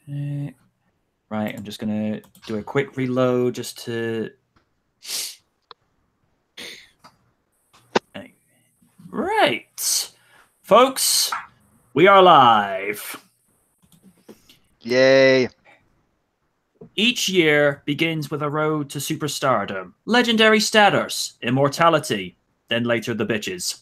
Right, I'm just going to do a quick reload just to... Right. Folks, we are live. Yay. Each year begins with a road to superstardom, legendary status, immortality, then later the bitches.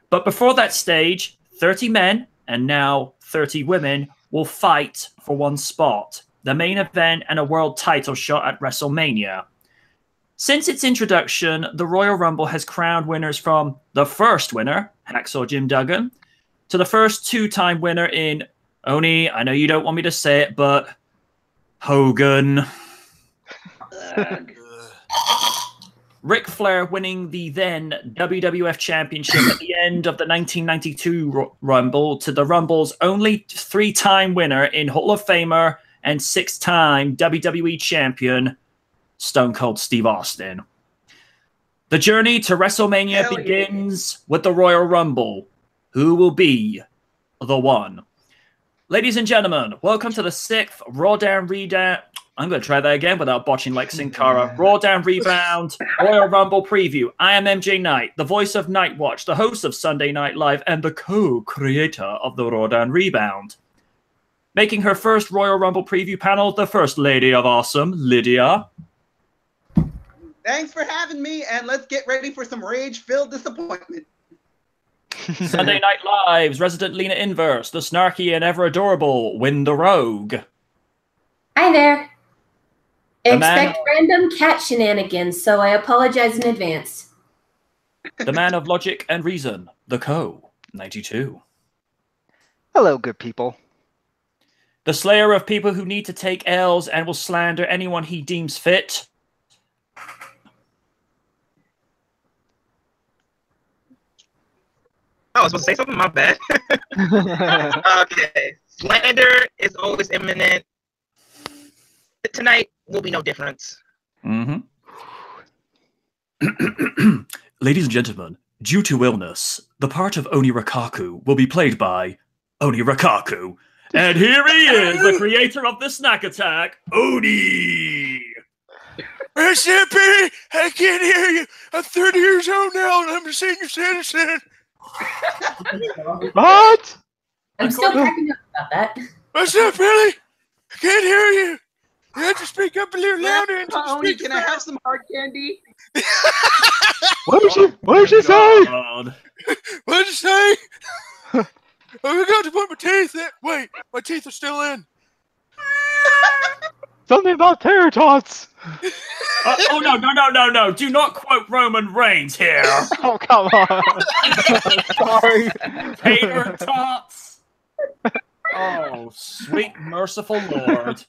But before that stage, 30 men, and now 30 women, will fight for one spot, the main event and a world title shot at WrestleMania. Since its introduction, the Royal Rumble has crowned winners from the first winner, Hacksaw Jim Duggan, to the first two-time winner in, Oni, I know you don't want me to say it, but Hogan. Ric Flair winning the then WWF Championship at the end of the 1992 Rumble to the Rumble's only three-time winner in Hall of Famer and six-time WWE Champion, Stone Cold Steve Austin. The journey to WrestleMania begins with the Royal Rumble. Who will be the one? Ladies and gentlemen, welcome to the 6th RawDown Rebound. I'm going to try that again without botching like Sin Cara. RawDown Rebound Royal Rumble preview. I am MJ Knight, the voice of Night Watch, the host of Sunday Night Live, and the co-creator of the RawDown Rebound. Making her first Royal Rumble preview panel, the First Lady of Awesome, Lydia. Thanks for having me, and let's get ready for some rage-filled disappointment. Sunday Night Live's resident Lena Inverse, the snarky and ever adorable Win the Rogue. Hi there. The Expect random cat shenanigans, so I apologize in advance. The man of logic and reason, the Co-92. Hello, good people. The slayer of people who need to take L's and will slander anyone he deems fit. I was supposed to say something, my bad. Okay. Slander is always imminent. Tonight will be no difference. Mm-hmm. Ladies and gentlemen, due to illness, the part of Oni Rakaku will be played by Oni Rakaku. And here he is, the creator of the snack attack, Oni! Where's that, Benny? I can't hear you. I'm 30 years old now and I'm a senior citizen. What? I'm still cracking up about that. What's up, Billy? I can't hear you. You have to speak up a little louder. And Oni, can I have some hard candy? What did she say? God. What did you say? I forgot to put my teeth in. Wait, my teeth are still in. Something about tater tots. Oh, no. Do not quote Roman Reigns here. Oh, come on. Sorry. Tater tots. Oh, sweet merciful Lord.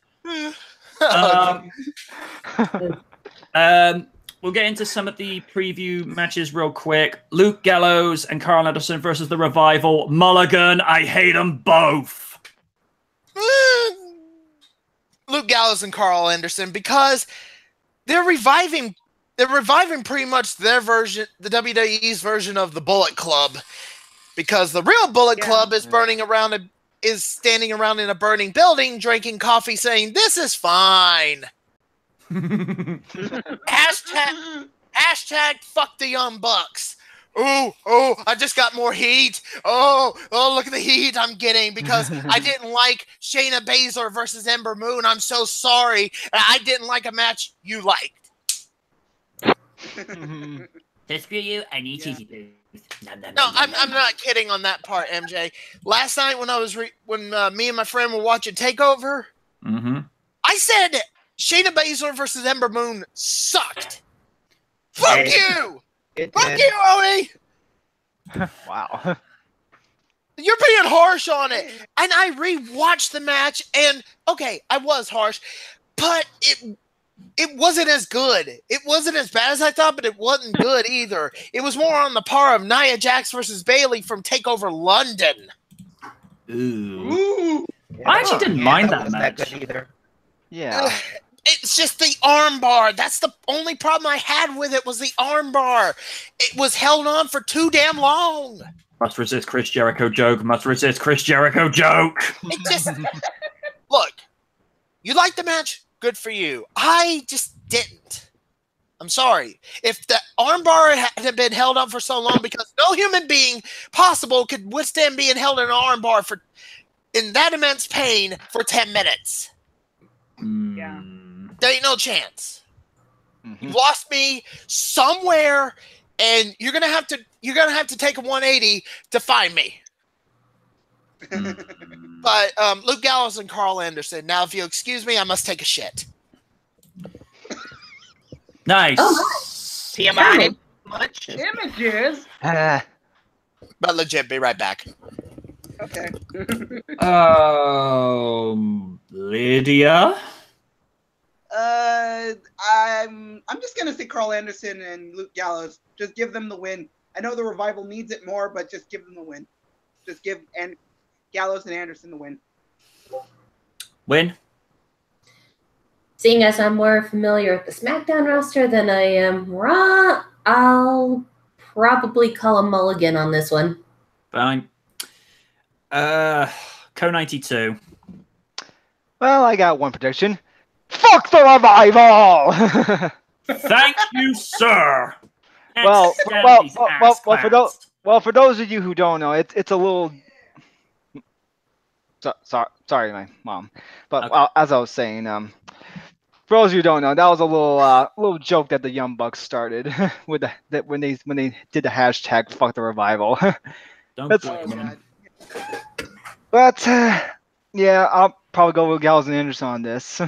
We'll get into some of the preview matches real quick. Luke Gallows and Carl Anderson versus The Revival. Mulligan, I hate them both. Luke Gallows and Carl Anderson, because they're reviving pretty much their version, the WWE's version of the Bullet Club, because the real Bullet Club is standing around in a burning building, drinking coffee, saying, "This is fine." Hashtag fuck the Young Bucks. Oh, I just got more heat. Oh, look at the heat I'm getting because I didn't like Shayna Baszler versus Ember Moon. I'm so sorry. I didn't like a match you liked. To screw you, I need cheesy boots. No, I'm not kidding on that part, MJ. Last night when me and my friend were watching Takeover, I said Shayna Baszler versus Ember Moon sucked. Fuck you! Fuck you, Oni! Wow. You're being harsh on it. And I rewatched the match, and okay, I was harsh, but it wasn't as good. It wasn't as bad as I thought, but it wasn't good either. It was more on the par of Nia Jax versus Bayley from TakeOver London. Ooh. I actually didn't mind that match either. Yeah. It's just the armbar. That's the only problem I had with it was the armbar. It was held on for too damn long. Must resist Chris Jericho joke. Must resist Chris Jericho joke. It just look. You liked the match? Good for you. I just didn't. I'm sorry. If the armbar had been held up for so long, because no human being possible could withstand being held in an armbar in that immense pain for 10 minutes. Yeah. There ain't no chance. You lost me somewhere, and you're gonna have to take a 180 to find me. But Luke Gallows and Carl Anderson. Now, if you excuse me, I must take a shit. Nice. TMI. Much. Images. But legit, be right back. Okay. Lydia. I'm just gonna say Carl Anderson and Luke Gallows. Just give them the win. I know the Revival needs it more, but just give them the win. Just give Gallows and Anderson the win. Win. Seeing as I'm more familiar with the SmackDown roster than I am Raw, I'll probably call a mulligan on this one. Fine. Co92. Well, I got one prediction. Fuck the Revival! Thank you, sir. Well, Extend these ass for those of you who don't know, it's a little. Sorry, my mom. But Okay. as I was saying, for those of you who don't know, that was a little joke that the Young Bucks started with that when they did the hashtag "Fuck the Revival." Don't That's- blame them. But yeah, I'll probably go with Gallows and Anderson on this.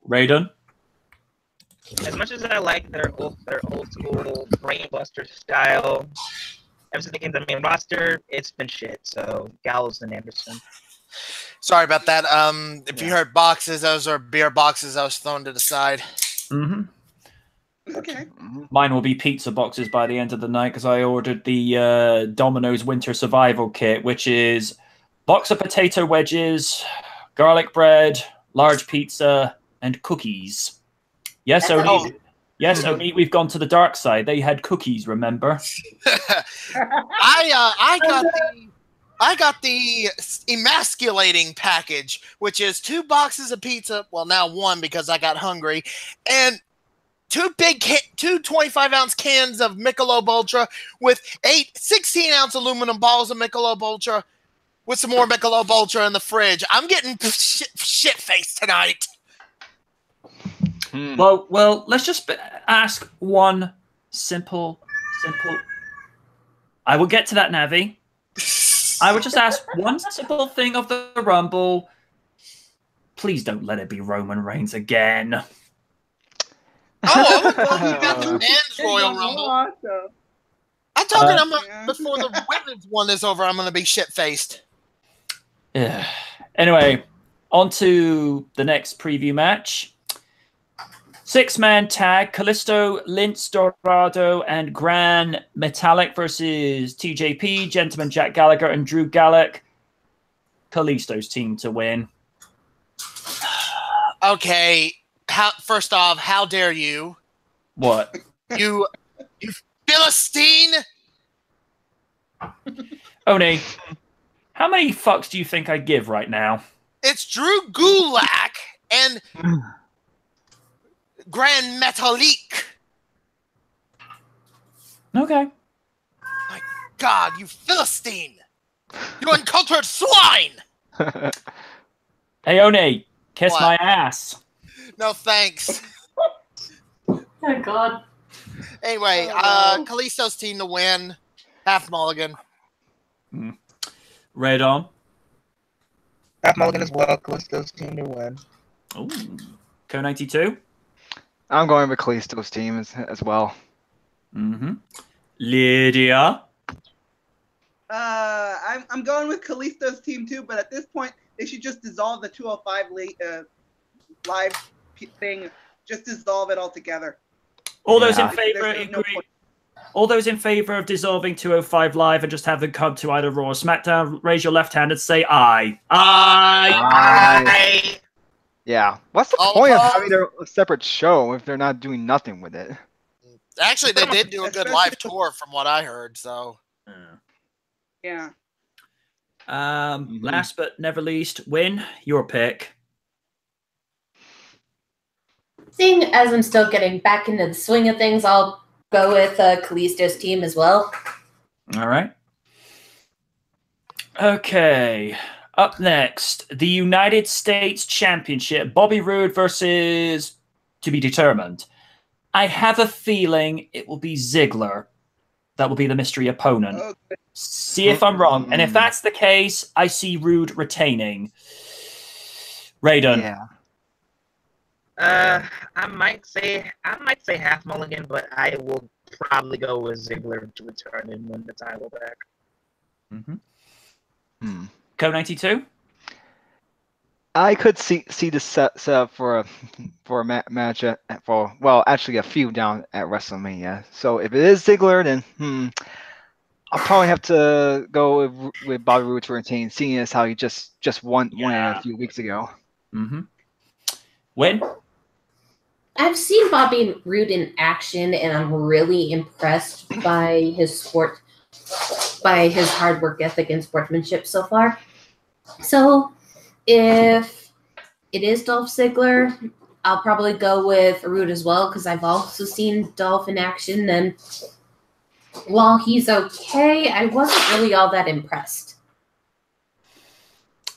Raiden. As much as I like their old school brainbuster style, ever since they came to the main roster, it's been shit. So Gallows and Anderson. Sorry about that. If you heard boxes, those are beer boxes I was thrown to the side. Okay. Mine will be pizza boxes by the end of the night because I ordered the Domino's Winter Survival Kit, which is box of potato wedges, garlic bread, large pizza, and cookies. Yes, Oni. Yes, Oni. We've gone to the dark side. They had cookies. Remember? I got the emasculating package, which is 2 boxes of pizza. Well, now 1 because I got hungry, and 2 25-ounce cans of Michelob Ultra with 8 16-ounce aluminum balls of Michelob Ultra with some more Michelob Ultra in the fridge. I'm getting shit-faced tonight. Well, let's just ask one simple. I will get to that, Navi. I would just ask one simple thing of the Rumble. Please don't let it be Roman Reigns again. Oh, we got the men's Royal Rumble. Awesome. I'm talking before the women's one is over, I'm going to be shit-faced. Yeah. Anyway, on to the next preview match. 6-man tag, Kalisto, Lince Dorado, and Gran Metalik versus TJP, Gentleman Jack Gallagher, and Drew Gulak. Kalisto's team to win. Okay, first off, how dare you? What? You Philistine! Oni, how many fucks do you think I give right now? It's Drew Gulak and Gran Metalik. Okay. My God, you Philistine! You uncultured swine! Hey, Oni, kiss What? my ass. No thanks. Oh, God. Anyway, Kalisto's team to win. Half mulligan. Red on. Half mulligan as well. Kalisto's team to win. Ooh. Co92. I'm going with Kalisto's team as well. Lydia. I'm going with Kalisto's team too, but at this point they should just dissolve the 205 live thing. Just dissolve it altogether. All those in There's favor no agree. point. All those in favor of dissolving 205 Live and just have them come to either Raw or SmackDown, raise your left hand and say aye. Aye. Yeah. What's the point of having a separate show if they're not doing nothing with it? Actually, they did do a good live tour from what I heard, so. Yeah. Last but never least, Win, your pick. Seeing as I'm still getting back into the swing of things, I'll go with Kalisto's team as well. All right. Okay. Up next, the United States Championship. Bobby Roode versus to be determined. I have a feeling it will be Ziggler. That will be the mystery opponent. Okay. See if I'm wrong. And if that's the case, I see Roode retaining. Raiden. Yeah. I might say half mulligan, but I will probably go with Ziggler to return and win the title back. Co 92. I could see the set up for a match actually a feud down at WrestleMania. So if it is Ziggler, then I'll probably have to go with Bobby Roode to retain, seeing as how he just won it a few weeks ago. Win. I've seen Bobby Roode in action, and I'm really impressed by his hard work ethic and sportsmanship so far. So, if it is Dolph Ziggler, I'll probably go with Roode as well, because I've also seen Dolph in action, and while he's okay, I wasn't really all that impressed.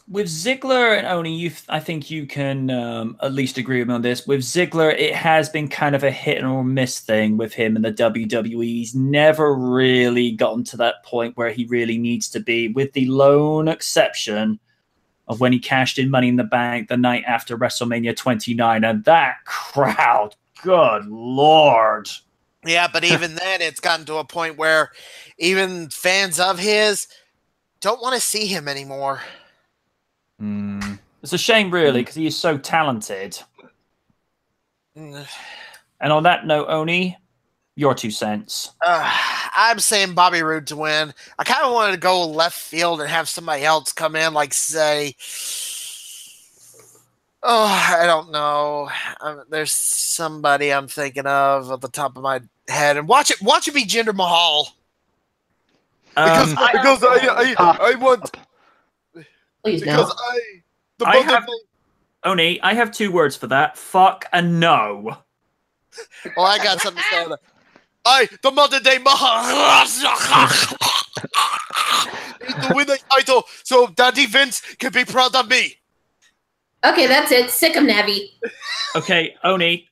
With Ziggler and Oni, I think you can at least agree with me on this. With Ziggler, it has been kind of a hit or miss thing with him in the WWE. He's never really gotten to that point where he really needs to be, with the lone exception of when he cashed in Money in the Bank the night after WrestleMania 29. And that crowd, good Lord. Yeah, but even then, it's gotten to a point where even fans of his don't want to see him anymore. It's a shame, really, because he is so talented. And on that note, Oni, your 2 cents. I'm saying Bobby Roode to win. I kind of wanted to go left field and have somebody else come in, like, say, I don't know. There's somebody I'm thinking of at the top of my head, and watch it be Jinder Mahal. Because I want. Please because no. Oni, I have 2 words for that. Fuck and no. Well, I got something to say on that. The modern day Maharaja, to win the title so Daddy Vince can be proud of me. Okay, that's it. Sick of Navi. Okay, Oni,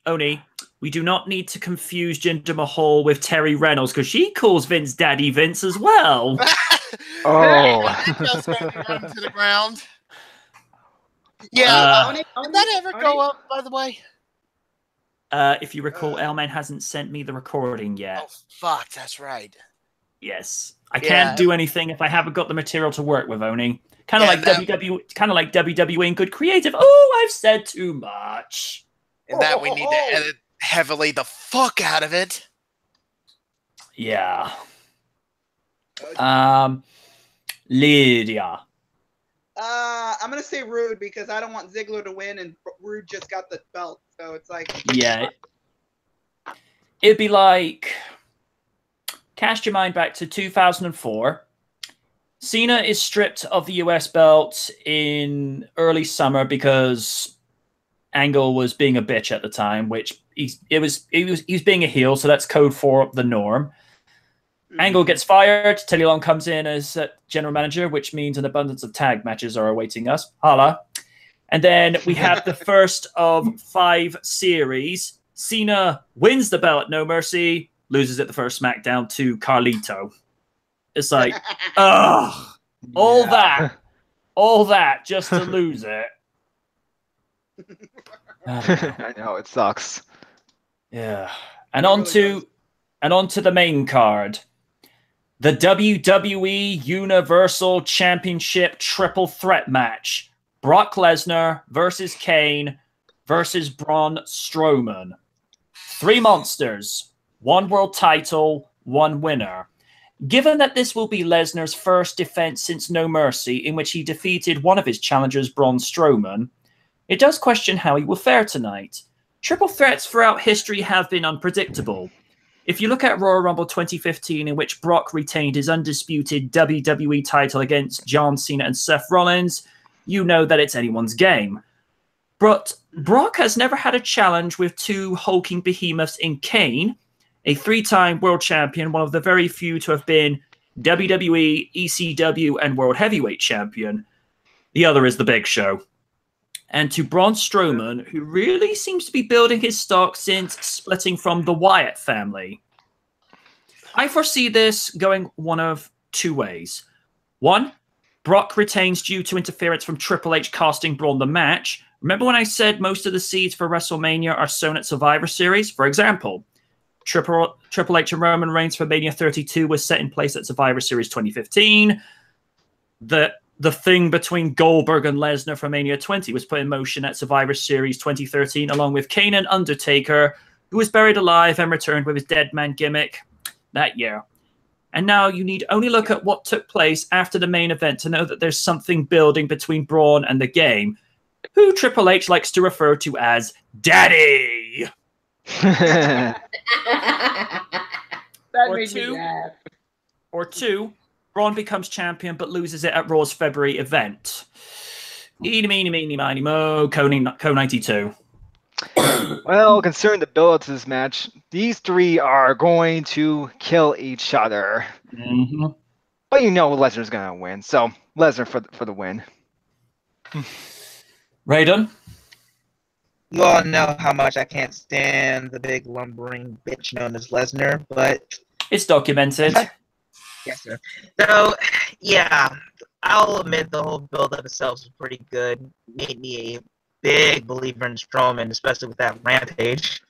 we do not need to confuse Jinder Mahal with Terry Reynolds, because she calls Vince Daddy Vince as well. Just run to the ground. Yeah, did that ever go up, by the way? If you recall, Elman hasn't sent me the recording yet. Oh, fuck, that's right. Yes. I can't do anything if I haven't got the material to work with, Oni. Kind of like WWE and good creative. Oh, I've said too much. And that we need to edit heavily the fuck out of it. Yeah. Lydia. I'm gonna say Roode because I don't want Ziggler to win, and Roode just got the belt, so it's like it'd be like, cast your mind back to 2004. Cena is stripped of the US belt in early summer because Angle was being a bitch at the time, which he was being a heel, so that's code for the norm. Angle gets fired. Teddy Long comes in as general manager, which means an abundance of tag matches are awaiting us. Holla. And then we have the first of 5 series. Cena wins the belt at No Mercy, loses at the first SmackDown to Carlito. It's like, all that just to lose it. I know, it sucks. Yeah. And on to the main card. The WWE Universal Championship Triple Threat match. Brock Lesnar versus Kane versus Braun Strowman. 3 monsters, 1 world title, 1 winner. Given that this will be Lesnar's first defense since No Mercy, in which he defeated one of his challengers, Braun Strowman, it does question how he will fare tonight. Triple threats throughout history have been unpredictable. if you look at Royal Rumble 2015, in which Brock retained his undisputed WWE title against John Cena and Seth Rollins, you know that it's anyone's game. But Brock has never had a challenge with two hulking behemoths in Kane, a three-time world champion, one of the very few to have been WWE, ECW, and World Heavyweight Champion. The other is The Big Show. And to Braun Strowman, who really seems to be building his stock since splitting from the Wyatt family. I foresee this going one of two ways. One, Brock retains due to interference from Triple H costing Braun the match. Remember when I said most of the seeds for WrestleMania are sown at Survivor Series? For example, Triple H and Roman Reigns for Mania 32 was set in place at Survivor Series 2015. The thing between Goldberg and Lesnar for Mania 20 was put in motion at Survivor Series 2013, along with Kane and Undertaker, who was buried alive and returned with his dead man gimmick that year. And now you need only look at what took place after the main event to know that there's something building between Braun and the game, who Triple H likes to refer to as Daddy. That made me laugh. Or two, Braun becomes champion but loses it at Raw's February event. Eeny, meeny, miny, mo, Co-92. Well, considering the build to this match, these three are going to kill each other. Mm-hmm. But you know Lesnar's going to win, so Lesnar for the win. Raiden? You all know how much I can't stand the big lumbering bitch known as Lesnar, but It's documented. yes, sir. So, yeah, I'll admit the whole build-up itself was pretty good. Made me a big believer in Strowman, especially with that rampage.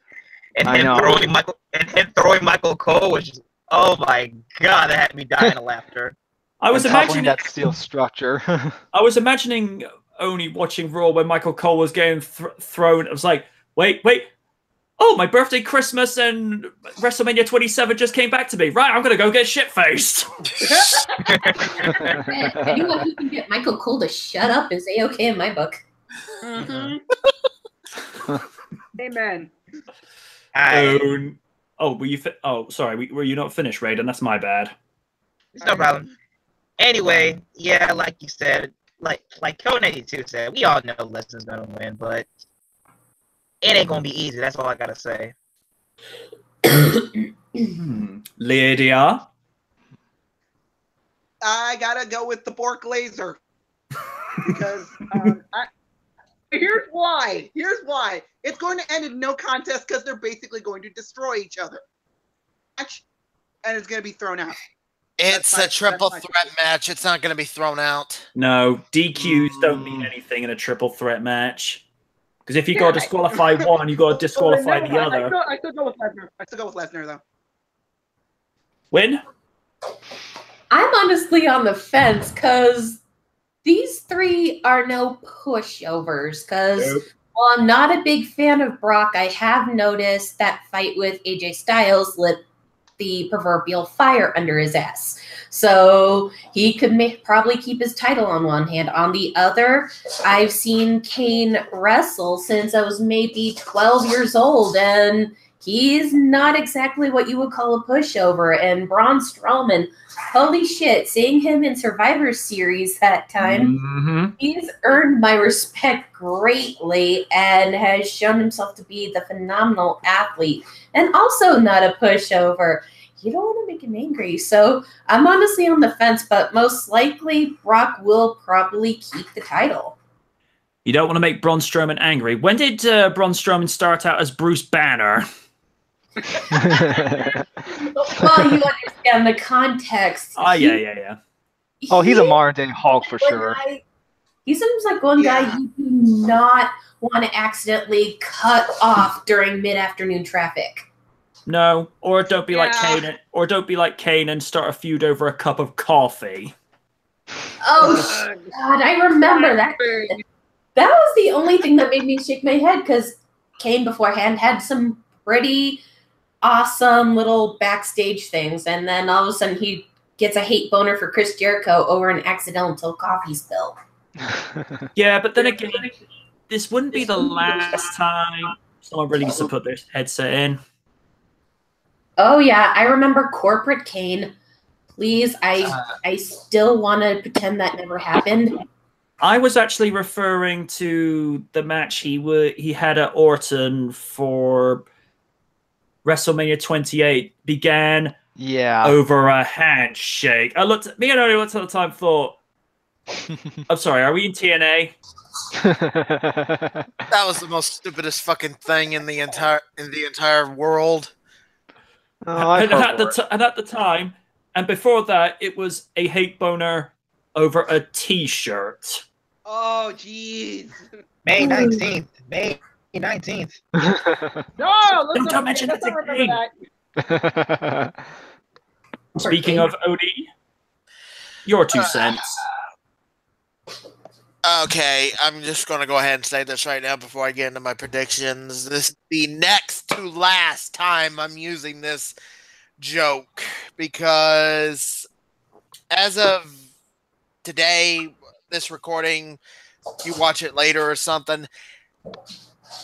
And him throwing Michael Cole was just, oh my god, that had me dying of laughter. I was imagining that steel structure. I was imagining only watching Raw when Michael Cole was getting thrown. It was like, wait. Oh, my birthday, Christmas, and WrestleMania 27 just came back to me. Right, I'm going to go get shit-faced. Anyone who can get Michael Cole to shut up is A-okay in my book. Mm-hmm. Amen. Were you? Sorry. Were you not finished, Raiden? That's my bad. It's no problem. Anyway, yeah, like you said, like Co-92 said, we all know Lesnar's gonna win, but it ain't gonna be easy. That's all I gotta say. Lydia? I gotta go with the Bork Laser because here's why. It's going to end in no contest because they're basically going to destroy each other, and it's going to be thrown out. It's a triple threat match. It's not going to be thrown out. No, DQs don't mean anything in a triple threat match. Because if you got to disqualify one, you got to disqualify the other. I still go with Lesnar. Though. Win? I'm honestly on the fence because these three are no pushovers. Because while I'm not a big fan of Brock, I have noticed that fight with AJ Styles lit the proverbial fire under his ass. So he could probably keep his title on one hand. On the other, I've seen Kane wrestle since I was maybe 12 years old, and he's not exactly what you would call a pushover. And Braun Strowman, holy shit, seeing him in Survivor Series that time, he's earned my respect greatly and has shown himself to be the phenomenal athlete and also not a pushover. You don't want to make him angry. So I'm honestly on the fence, but most likely Brock will probably keep the title. You don't want to make Braun Strowman angry. When did Braun Strowman start out as Bruce Banner? Well, you understand the context. Yeah. He's a modern day Hulk for sure. He seems like one guy you do not want to accidentally cut off during mid-afternoon traffic. No, or don't be like Kane, or don't be like Kane and start a feud over a cup of coffee. Oh God, I remember that. That was the only thing that made me shake my head because Kane beforehand had some pretty awesome little backstage things, and then all of a sudden he gets a hate boner for Chris Jericho over an accidental coffee spill. Yeah, but then again, this wouldn't be the last time someone really needs to put their headset in. Oh yeah, I remember Corporate Kane. Please, I still want to pretend that never happened. I was actually referring to the match he had at Orton for WrestleMania 28. Began over a handshake. I looked at the time, thought, I'm sorry, are we in TNA? That was the most stupidest fucking thing in the entire world. Oh, And at the time, and before that, it was a hate boner over a T-shirt. Oh, jeez. May 19th. May 19th. No, Don't mention let's that not remember that. Speaking of OD, your 2 cents. Okay, I'm just going to go ahead and say this right now before I get into my predictions. This is the next to last time I'm using this joke because as of today, this recording, you watch it later or something,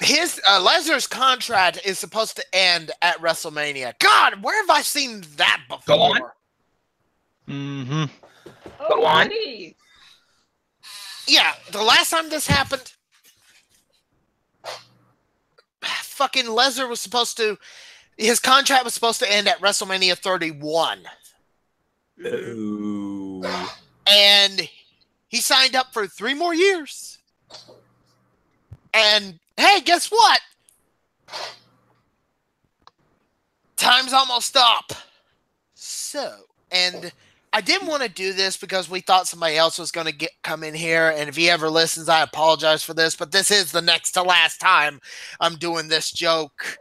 Lesnar's contract is supposed to end at WrestleMania. God, where have I seen that before? Go on. Mm-hmm. Go on. Geez. Yeah, the last time this happened, fucking Lesnar was supposed to, his contract was supposed to end at WrestleMania 31. Ooh. And he signed up for 3 more years. And hey, guess what? Time's almost up. So, and I didn't want to do this because we thought somebody else was going to come in here. And if he ever listens, I apologize for this. But this is the next to last time I'm doing this joke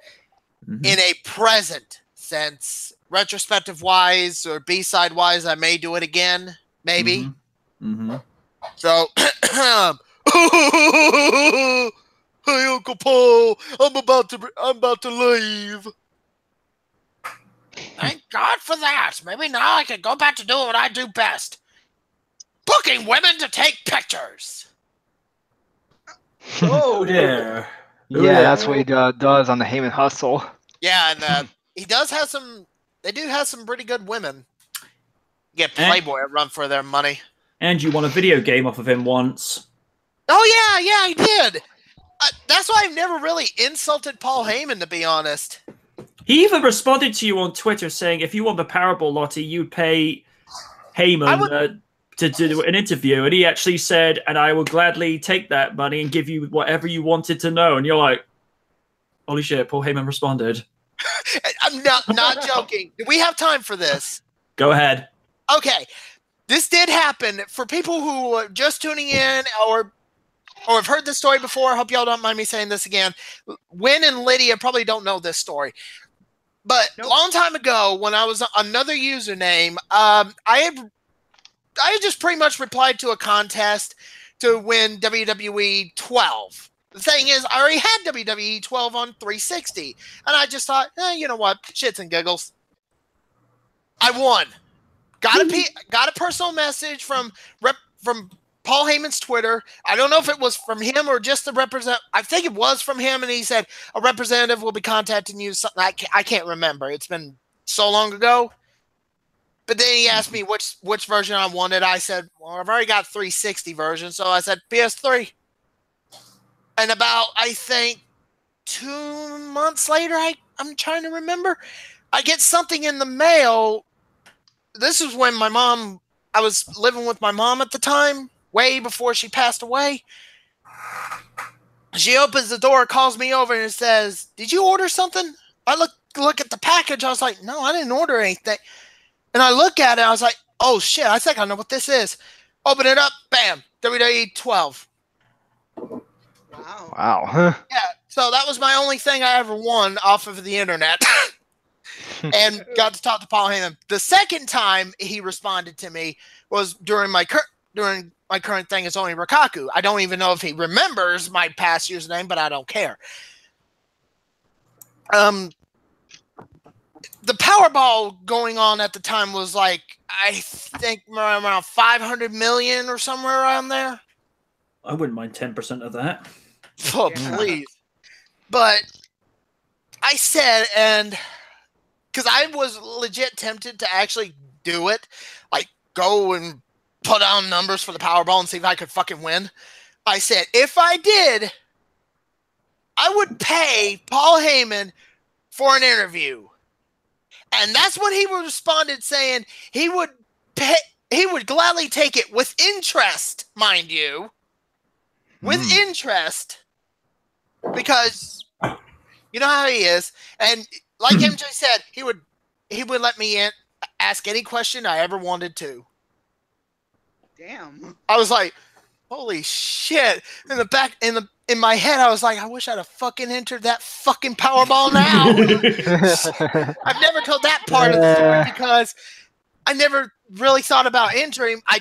in a present sense. Retrospective wise or B-side wise, I may do it again. Maybe. So, hey, Uncle Paul, I'm about to leave. Thank God for that. Maybe now I can go back to doing what I do best. Booking women to take pictures. Oh, Yeah. Yeah, that's what he does on the Heyman Hustle. Yeah, and he does have some, they do have some pretty good women. Get Playboy a run for their money. And you won a video game off of him once. Oh, yeah, he did. That's why I've never really insulted Paul Heyman, to be honest. He even responded to you on Twitter saying if you won the Powerball lottery, you'd pay Heyman to do an interview. And he actually said, and I will gladly take that money and give you whatever you wanted to know. And you're like, holy shit, Paul Heyman responded. I'm not joking. Do we have time for this? Go ahead. Okay. This did happen. For people who are just tuning in or have heard this story before, I hope y'all don't mind me saying this again. Wynn and Lydia probably don't know this story. But a long time ago, when I was another username, I had just pretty much replied to a contest to win WWE 12. The thing is, I already had WWE 12 on 360. And I just thought, you know what? Shits and giggles. I won. Got a personal message from Paul Heyman's Twitter. I don't know if it was from him or just the representative. I think it was from him, and he said a representative will be contacting you. Something I can't remember. It's been so long ago. But then he asked me which version I wanted. I said, well, I've already got 360 version, so I said PS3. And about, I think, 2 months later, I'm trying to remember, I get something in the mail. This is when I was living with my mom at the time, way before she passed away. She opens the door, calls me over, and says, did you order something? I look at the package. I was like, no, I didn't order anything. And I look at it. I was like, oh, shit, I think I know what this is. Open it up. Bam. WWE 12. Wow. Huh? Yeah, so that was my only thing I ever won off of the internet. And got to talk to Paul Heyman. The second time he responded to me was during my current thing is only Rikaku. I don't even know if he remembers my past username, but I don't care. The Powerball going on at the time was like, I think around 500 million or somewhere around there. I wouldn't mind 10% of that. Oh, please. But I said, and because I was legit tempted to actually do it, like go and put on numbers for the Powerball and see if I could fucking win. I said, if I did, I would pay Paul Heyman for an interview. And that's when he responded saying he would gladly take it with interest, mind you. With interest. Because you know how he is. And like MJ said, he would let me ask any question I ever wanted to. Damn. I was like, holy shit. In my head, I was like, I wish I'd have fucking entered that fucking Powerball now. I've never told that part of the story because I never really thought about entering. I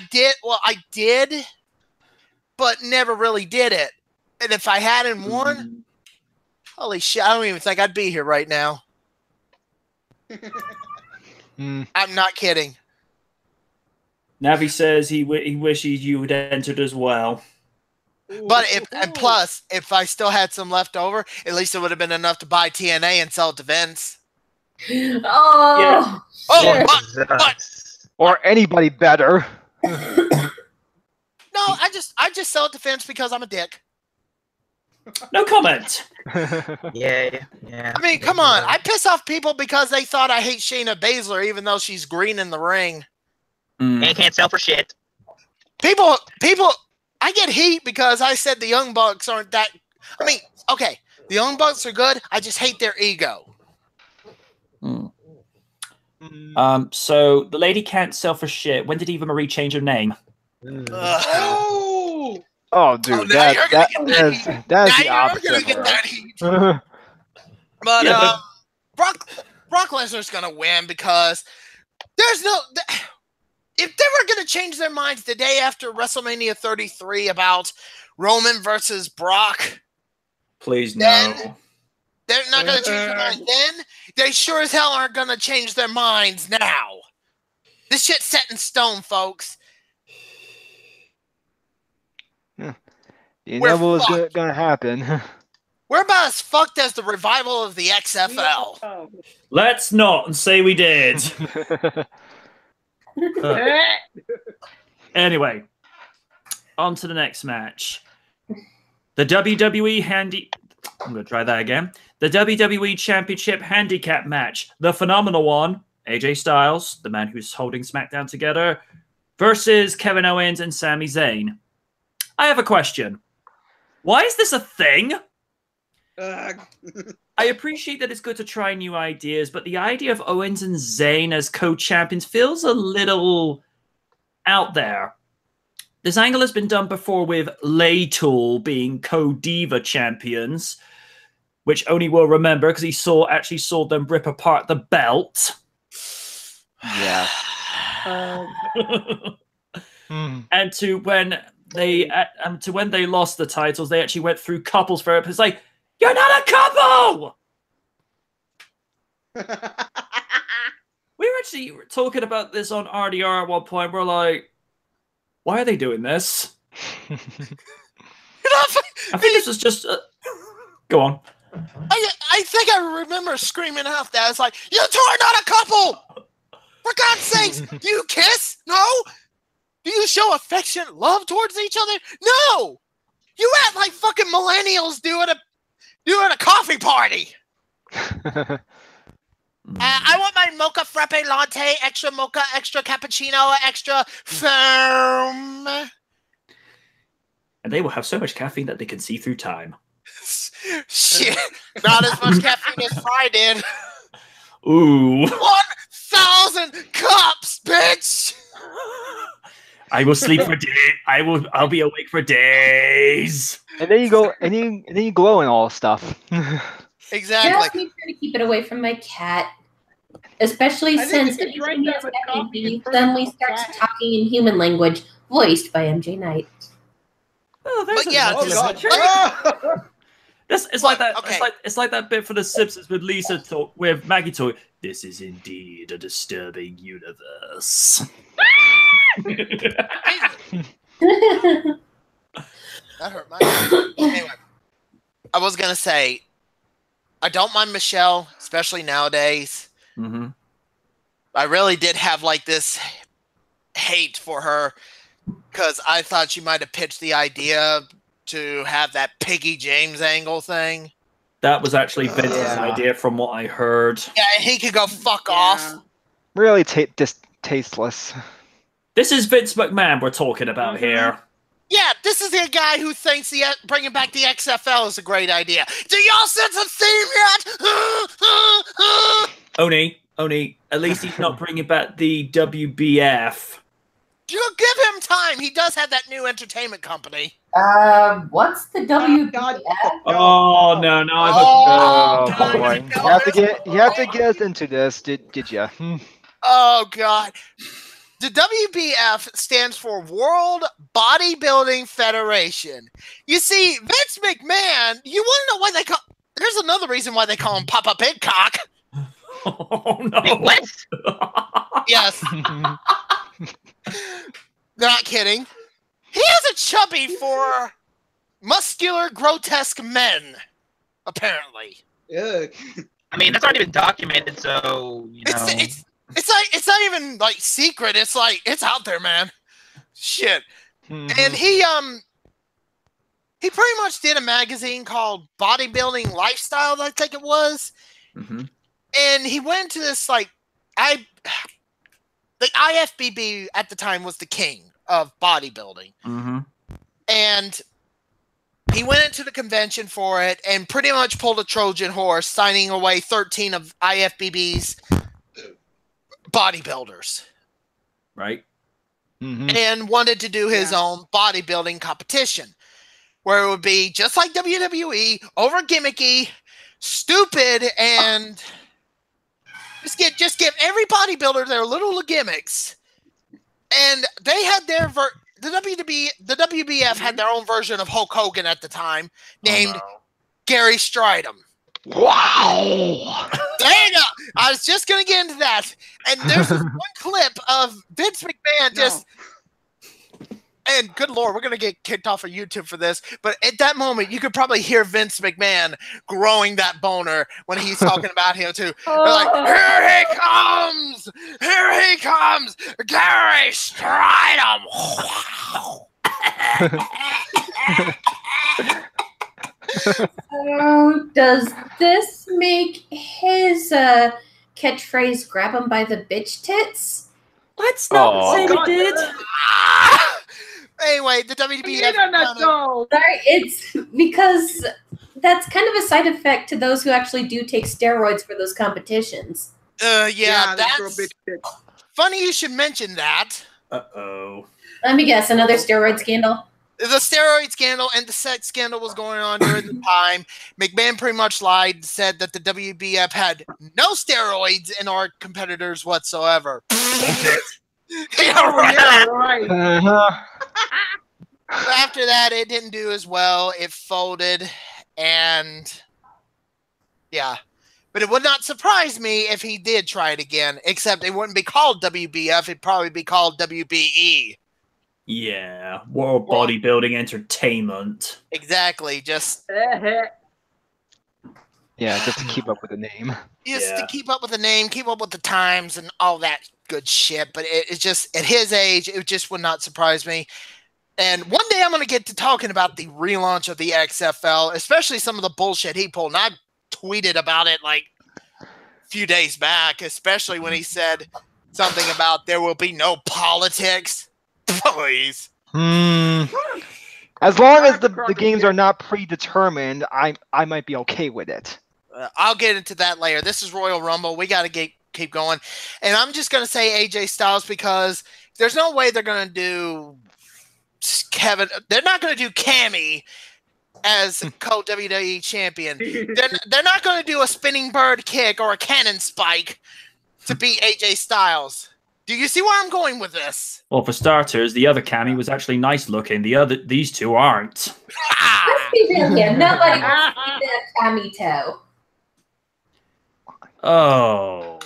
did, but never really did it. And if I hadn't won, holy shit, I don't even think I'd be here right now. I'm not kidding. Navi says he wishes you had entered as well. But plus, if I still had some left over, at least it would have been enough to buy TNA and sell it to Vince. Oh, Oh, sure. but Or anybody better. no, I just sell it to Vince because I'm a dick. No comment. Yeah. I mean, come on. I piss off people because they thought I hate Shayna Baszler, even though she's green in the ring. And can't sell for shit. People, I get heat because I said the Young Bucks aren't that. I mean, okay, the Young Bucks are good. I just hate their ego. So the lady can't sell for shit. When did Eva Marie change her name? Oh! Oh, dude, that's the opposite. But Yeah, Brock Lesnar's gonna win because there's no. If they were gonna change their minds the day after WrestleMania 33 about Roman versus Brock, Please then no. they're not gonna change their mind. Then they sure as hell aren't gonna change their minds now. This shit's set in stone, folks. You know what was gonna happen. We're about as fucked as the revival of the XFL. Let's not and say we did. Anyway, on to the next match. The WWE I'm going to try that again. The WWE Championship Handicap match. The phenomenal one. AJ Styles, the man who's holding SmackDown together, versus Kevin Owens and Sami Zayn. I have a question. Why is this a thing? I appreciate that it's good to try new ideas, but the idea of Owens and Zayn as co-champions feels a little out there. This angle has been done before with Laytool being co-diva champions, which only will remember because he actually saw them rip apart the belt. Yeah. And to when they lost the titles, they actually went through couples therapy. It's like, you're not a couple! We were actually talking about this on RDR at one point. We're like, why are they doing this? I think this was just... Go on. I think I remember screaming out that. It's like, you two are not a couple! For God's sakes, do you kiss? No? Do you show affection, love towards each other? No! You act like fucking millennials do at a coffee party. I want my mocha frappe latte, extra mocha, extra cappuccino, extra foam. And they will have so much caffeine that they can see through time. Shit, not as much caffeine as Fry did. Ooh. 1,000 cups, bitch. I will sleep for days. I'll be awake for days. And then you go, and then you glow and all stuff. Exactly. Just make sure to keep it away from my cat. Especially since anything is happy, suddenly starts talking in human language, voiced by MJ Knight. Oh, there's But yeah, it's like that. Okay. It's like that bit for The Simpsons with Lisa talk with Maggie talk. This is indeed a disturbing universe. That hurt my head. Anyway, I was gonna say, I don't mind Michelle, especially nowadays. Mm-hmm. I really did have like this hate for her because I thought she might have pitched the idea to have that Piggy James angle thing. That was actually Vince's Yeah. idea, from what I heard. Yeah, and he could go fuck off. Really tasteless. This is Vince McMahon we're talking about here. Yeah, this is the guy who thinks bringing back the XFL is a great idea. Do y'all sense a theme yet? Oni, at least he's not bringing back the WBF. You give him time. He does have that new entertainment company. What's the God, WBF? Oh no! Oh God, boy, you have to get us into this, did you? Oh God. The WBF stands for World Bodybuilding Federation. You see, Vince McMahon, you want to know why they call... There's another reason why they call him Papa Bigcock. Oh no! Wait, what? Yes. Not kidding. He has a chubby for muscular, grotesque men, apparently. Ugh. I mean, that's already been documented, so you know. It's not even like secret. It's like it's out there, man. Shit. And he pretty much did a magazine called Bodybuilding Lifestyle, I think it was. Mm-hmm. And he went to this the IFBB at the time was the king of bodybuilding. Mm-hmm. And he went into the convention for it and pretty much pulled a Trojan horse, signing away 13 of IFBB's bodybuilders. Right. And wanted to do his own bodybuilding competition where it would be just like WWE, over gimmicky, stupid, and just give every bodybuilder their little gimmicks. And they had their the WBF had their own version of Hulk Hogan at the time, named Gary Stridham. Wow! There you go. I was just gonna get into that. And there's this one clip of Vince McMahon just and good Lord, we're gonna get kicked off of YouTube for this, but at that moment you could probably hear Vince McMahon growing that boner when he's talking about him too. They're like, here he comes, Gary Stridham. Does this make his catchphrase "grab him by the bitch tits"? Let's not say we God. did. Anyway, the WBF. Sorry, it's because that's kind of a side effect to those who actually do take steroids for those competitions. That's funny you should mention that. Uh-oh. Let me guess, another steroid scandal? The steroid scandal and the sex scandal was going on during the time. McMahon pretty much lied and said that the WBF had no steroids in our competitors whatsoever. Uh-huh. After that, it didn't do as well. It folded, and yeah. But it would not surprise me if he did try it again, except it wouldn't be called WBF. It'd probably be called WBE. Yeah, World Bodybuilding Entertainment. Exactly, just just to keep up with the name. to keep up with the name, keep up with the times, and all that good shit. But it's just, at his age, it just would not surprise me. And one day I'm going to get to talking about the relaunch of the XFL, especially some of the bullshit he pulled. And I tweeted about it like a few days back, especially when he said something about there will be no politics. Please. As long as the games are not predetermined, I might be okay with it. I'll get into that later. This is Royal Rumble. We got to keep going. And I'm just going to say AJ Styles because there's no way they're going to do Kevin. They're not going to do Cammy as co-WWE champion. They're not going to do a spinning bird kick or a cannon spike to beat AJ Styles. Do you see where I'm going with this? Well, for starters, the other Cammy was actually nice looking. These two aren't. Let's be real here. Nobody wants to see that Cammy toe. Oh.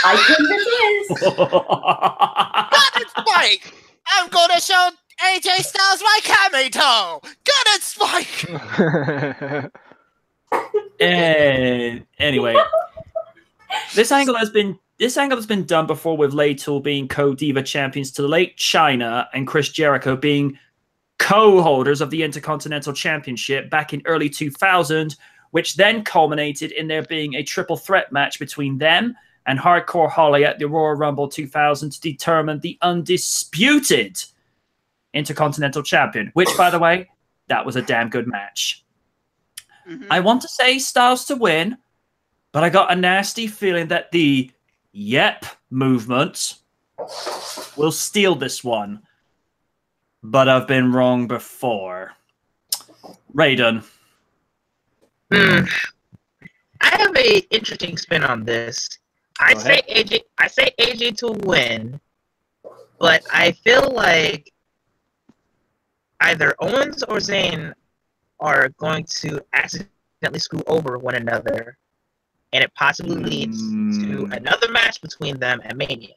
I think this is. Cannon spike! I'm going to show AJ Styles my Cammy toe! Cannon spike! And anyway, This angle has been done before with Laytool being co-Diva champions to late China and Chris Jericho being co-holders of the Intercontinental Championship back in early 2000, which then culminated in there being a triple threat match between them and Hardcore Holly at the Royal Rumble 2000 to determine the undisputed Intercontinental Champion, which, by the way, that was a damn good match. I want to say Styles to win, but I got a nasty feeling that the Yep movement will steal this one. But I've been wrong before. Raiden. I have an interesting spin on this. I say AJ to win, but I feel like either Owens or Zayn are going to accidentally screw over one another, and it possibly leads to another match between them at Mania.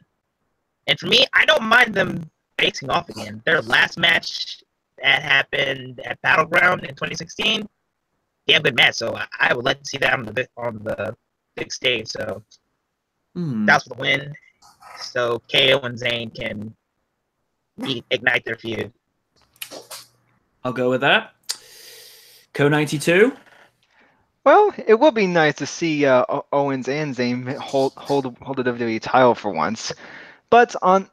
And for me, I don't mind them facing off again. Their last match that happened at Battleground in 2016, damn good match. So I would like to see that on the big stage. So that's for the win. So KO and Zayn can ignite their feud. I'll go with that. Co-92. Well, it would be nice to see Owens and Zayn hold the WWE title for once, but I'm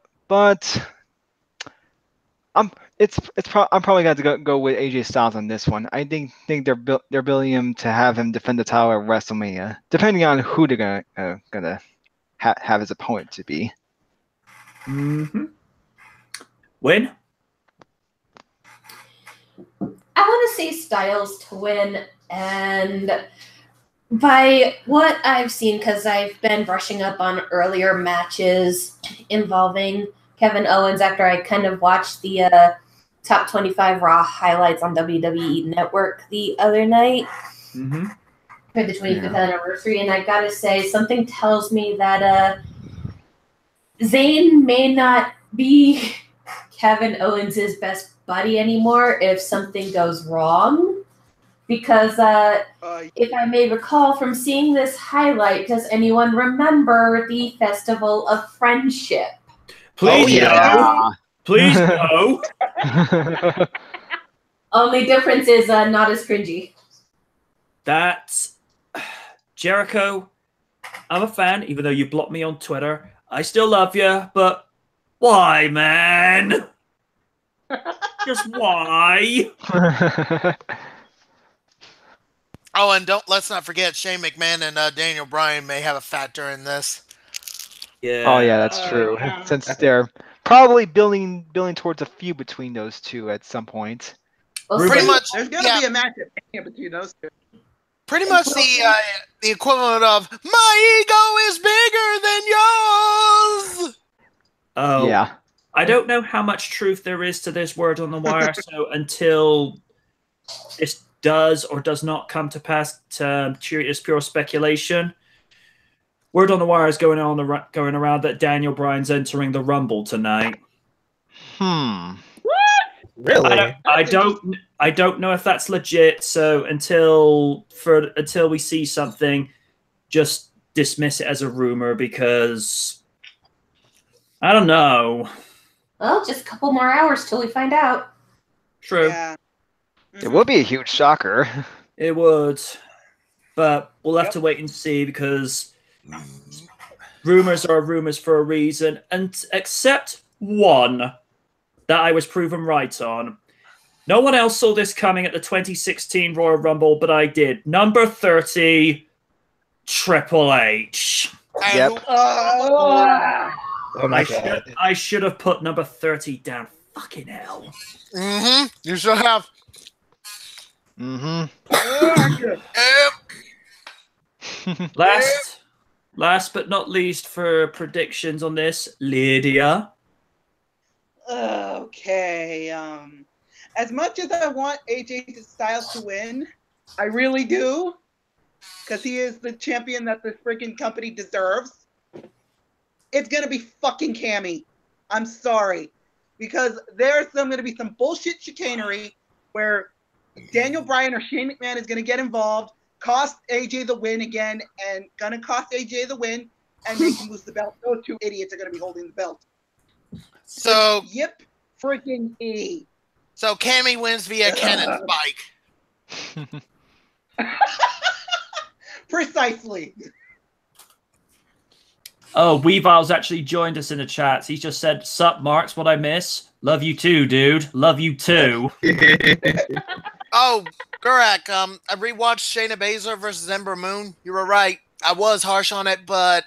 probably going to go with AJ Styles on this one. I think they're building him to have him defend the title at WrestleMania, depending on who they're gonna have his opponent to be. Win. I want to say Styles to win, and by what I've seen, because I've been brushing up on earlier matches involving Kevin Owens after I kind of watched the Top 25 Raw highlights on WWE Network the other night for the 25th anniversary, and I gotta say, something tells me that Zayn may not be Kevin Owens' best buddy anymore if something goes wrong. Because if I may recall from seeing this highlight, does anyone remember the Festival of Friendship? Please no. Please no. Only difference is not as cringy. That's Jericho. I'm a fan, even though you blocked me on Twitter. I still love you, but why, man? Just why? Oh, and let's not forget Shane McMahon and Daniel Bryan may have a factor in this. Yeah. Oh yeah, that's true. Since they're probably building towards a feud between those two at some point. Well, Pretty much, There's gonna be a match at Mania between those two. pretty much the equivalent of my ego is bigger than yours. Oh Yeah. I don't know how much truth there is to this word on the wire. So until this does or does not come to pass, it's pure speculation. Word on the wire is going around that Daniel Bryan's entering the Rumble tonight. Really? I don't know if that's legit. So until we see something, just dismiss it as a rumor because I don't know. Well, just a couple more hours till we find out. True. Yeah. It would be a huge shocker. It would, but we'll have to wait and see because rumors are rumors for a reason, and except one that I was proven right on. No one else saw this coming at the 2016 Royal Rumble, but I did. Number 30, Triple H. Yep. Oh my God. I should have put number 30 down. Fucking hell. You should have. Last but not least for predictions on this, Lydia. Okay. As much as I want AJ Styles to win, I really do, because he is the champion that the freaking company deserves. It's gonna be fucking Cammy. I'm sorry, because there's gonna be some bullshit chicanery where Daniel Bryan or Shane McMahon is gonna get involved. cost AJ the win again, and gonna cost AJ the win and make him lose the belt. Those two idiots are gonna be holding the belt. So Yip, freaking E. So Cammy wins via cannon spike. Precisely. Oh, Weavile's actually joined us in the chats. He's just said, "Sup, Marks? What I miss? Love you too, dude. Love you too." Oh, Gurak, I rewatched Shayna Baszler versus Ember Moon. You were right. I was harsh on it, but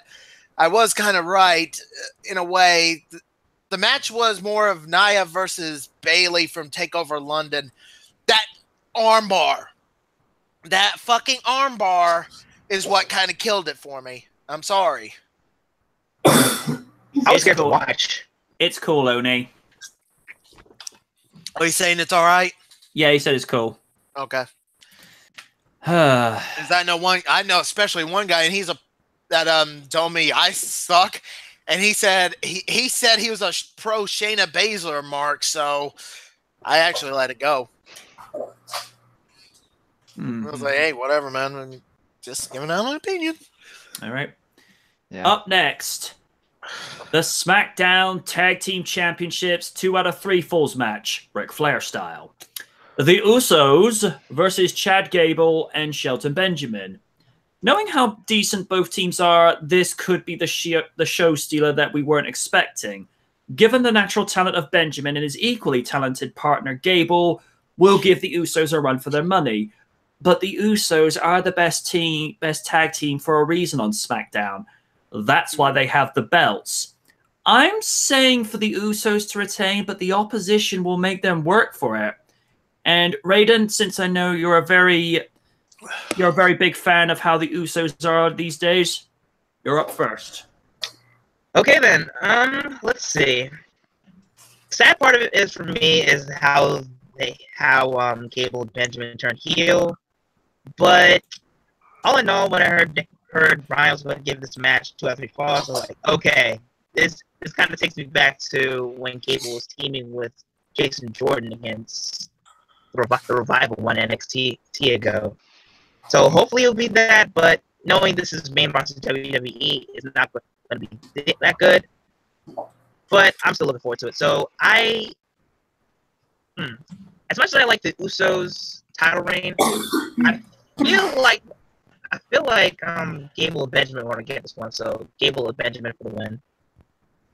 I was kind of right in a way. The match was more of Nia versus Bailey from TakeOver London. That armbar, that fucking armbar is what kind of killed it for me. I'm sorry. I was scared to watch. It's cool, Oni. Are you saying it's all right? Yeah, he said it's cool. Okay. Because I know one, I know especially one guy, and that told me I suck, and he said he said he was a pro Shayna Baszler, Mark. So I actually let it go. I was like, hey, whatever, man. I'm just giving out an opinion. All right. Yeah. Up next, the SmackDown Tag Team Championships 2 out of 3 Falls match, Ric Flair style. The Usos versus Chad Gable and Shelton Benjamin. Knowing how decent both teams are, this could be the show stealer that we weren't expecting. Given the natural talent of Benjamin and his equally talented partner Gable, we'll give the Usos a run for their money. But the Usos are the best tag team for a reason on SmackDown. That's why they have the belts. I'm saying for the Usos to retain, but the opposition will make them work for it. And Raiden, since I know you're a very big fan of how the Usos are these days, you're up first. Okay then. Let's see. Sad part of it is for me is how Gable and Benjamin turned heel. But all in all, when I heard Brian was going to give this match 2 out of 3 falls, I was like, okay, this kind of takes me back to when Gable was teaming with Jason Jordan against the Revival one NXT ago. So hopefully it'll be that, but knowing this is main roster WWE is not going to be that good. But I'm still looking forward to it. So as much as I like the Usos title reign, I feel like Gable and Benjamin want to get this one. So Gable and Benjamin for the win.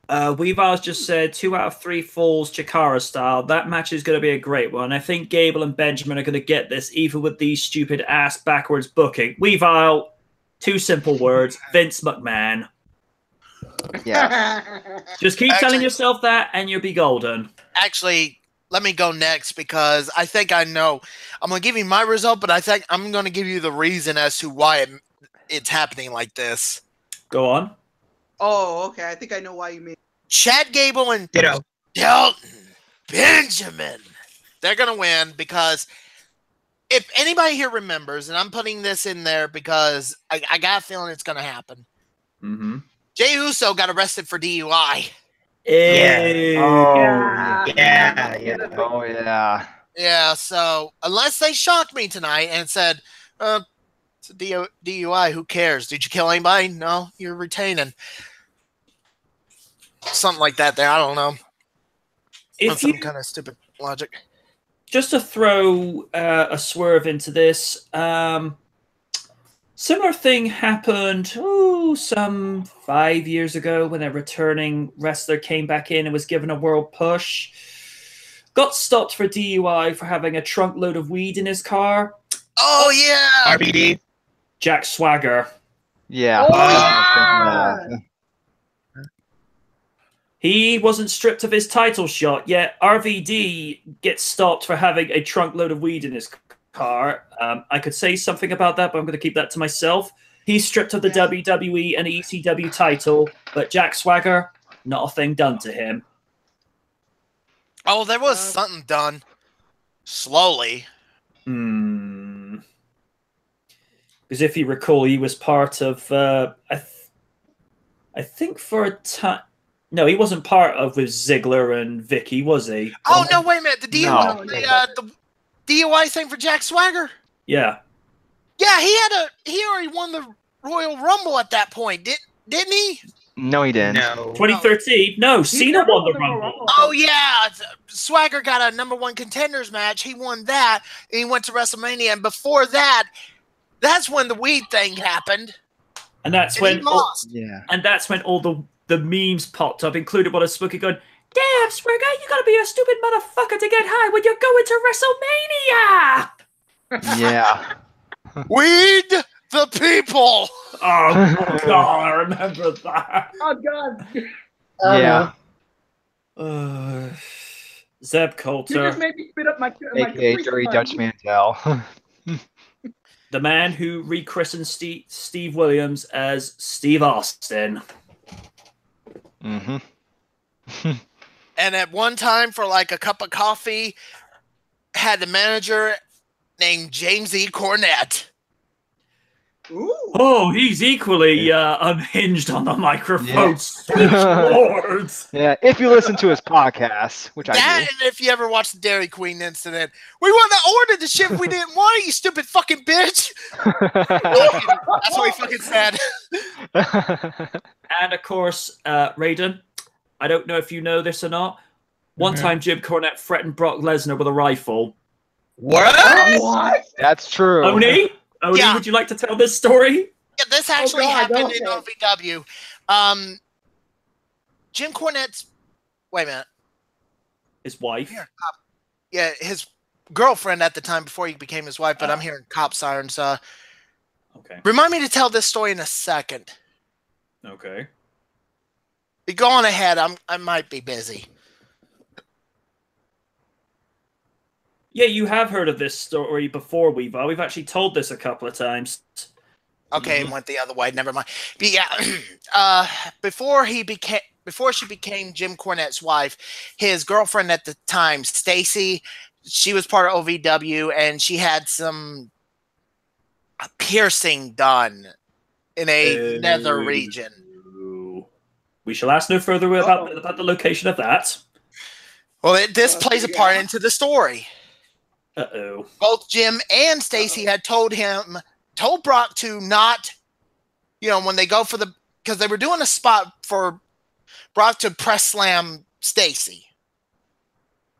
Weavile's just said 2 out of 3 falls Chikara style. That match is going to be a great one. I think Gable and Benjamin are going to get this, even with these stupid ass backwards booking. Weavile, 2 simple words: Vince McMahon. Yeah. Just keep telling yourself that, and you'll be golden. Actually, let me go next because I think I know. I'm going to give you my result, but I think I'm going to give you the reason as to why it's happening like this. Go on. Oh, okay. I think I know why you mean. Chad Gable and Shelton Benjamin. They're going to win because if anybody here remembers, and I'm putting this in there because I got a feeling it's going to happen. Mm-hmm. Jey Uso got arrested for DUI. Yeah. Oh, Yeah. Oh, yeah. Yeah, so unless they shocked me tonight and said, it's a DUI, who cares? Did you kill anybody? No, you're retaining. Something like that there, I don't know. Some kind of stupid logic. Just to throw a swerve into this, similar thing happened some 5 years ago when a returning wrestler came back in and was given a world push. Got stopped for DUI for having a trunk load of weed in his car. Oh, yeah! RVD. Jack Swagger. Yeah. Oh, yeah! He wasn't stripped of his title shot, yet RVD gets stopped for having a trunk load of weed in his car. I could say something about that, but I'm going to keep that to myself. He's stripped of the WWE and ECW title, but Jack Swagger, not a thing done to him. Oh, there was something done. Slowly. Because if you recall, he was part of, I think for a time... No, he wasn't part of with Ziggler and Vicky, was he? Oh, no, wait a minute. The DUI thing for Jack Swagger? Yeah. Yeah, he already won the Royal Rumble at that point, didn't he? No, he didn't. No. 2013? No, Cena never won the won the Royal Rumble. Rumble. Oh yeah, Swagger got a #1 contenders match. He won that, and he went to WrestleMania. And before that, that's when the weed thing happened. And that's And when he lost. Yeah. and that's when all the memes popped up, including one of Spooky going, "Damn, Swagger, you gotta be a stupid motherfucker to get high when you're going to WrestleMania." Yeah. Weed the people. Oh God, I remember that. Oh God! Oh, Yeah. Zeb You Coulter, just made me spit up my AKA Capri Dirty Sun. Dutch Mantel. the man who rechristened Steve Williams as Steve Austin. Mm-hmm. And at one time, for like a cup of coffee, had the manager named James E. Cornette. Ooh. Oh, he's equally unhinged on the microphone. Yeah. Sweet Lord. Yeah, if you listen to his podcast, which I That, do. and if you ever watched the Dairy Queen incident, we wouldn't have ordered the shit if we didn't want it, you stupid fucking bitch. That's what he fucking said. And of course, Raiden, I don't know if you know this or not. One time Jim Cornette threatened Brock Lesnar with a rifle. What? What? That's true. Oni, Yeah. would you like to tell this story? Yeah, this actually God, happened okay. in OVW. Jim Cornette's, wait a minute. His wife. Yeah, his girlfriend at the time before he became his wife, but I'm hearing cop sirens. Okay. Remind me to tell this story in a second. Okay. Go on ahead. I might be busy. Yeah, you have heard of this story before, Weaver. We've actually told this a couple of times. Okay, it went the other way. Never mind. But yeah, before she became Jim Cornette's wife, his girlfriend at the time, Stacy, she was part of OVW, and she had some piercing done in a nether region. We shall ask no further about the location of that. Well, this plays a part into the story. Uh-oh. Both Jim and Stacy had told Brock to not, when they go for because they were doing a spot for Brock to press slam Stacy.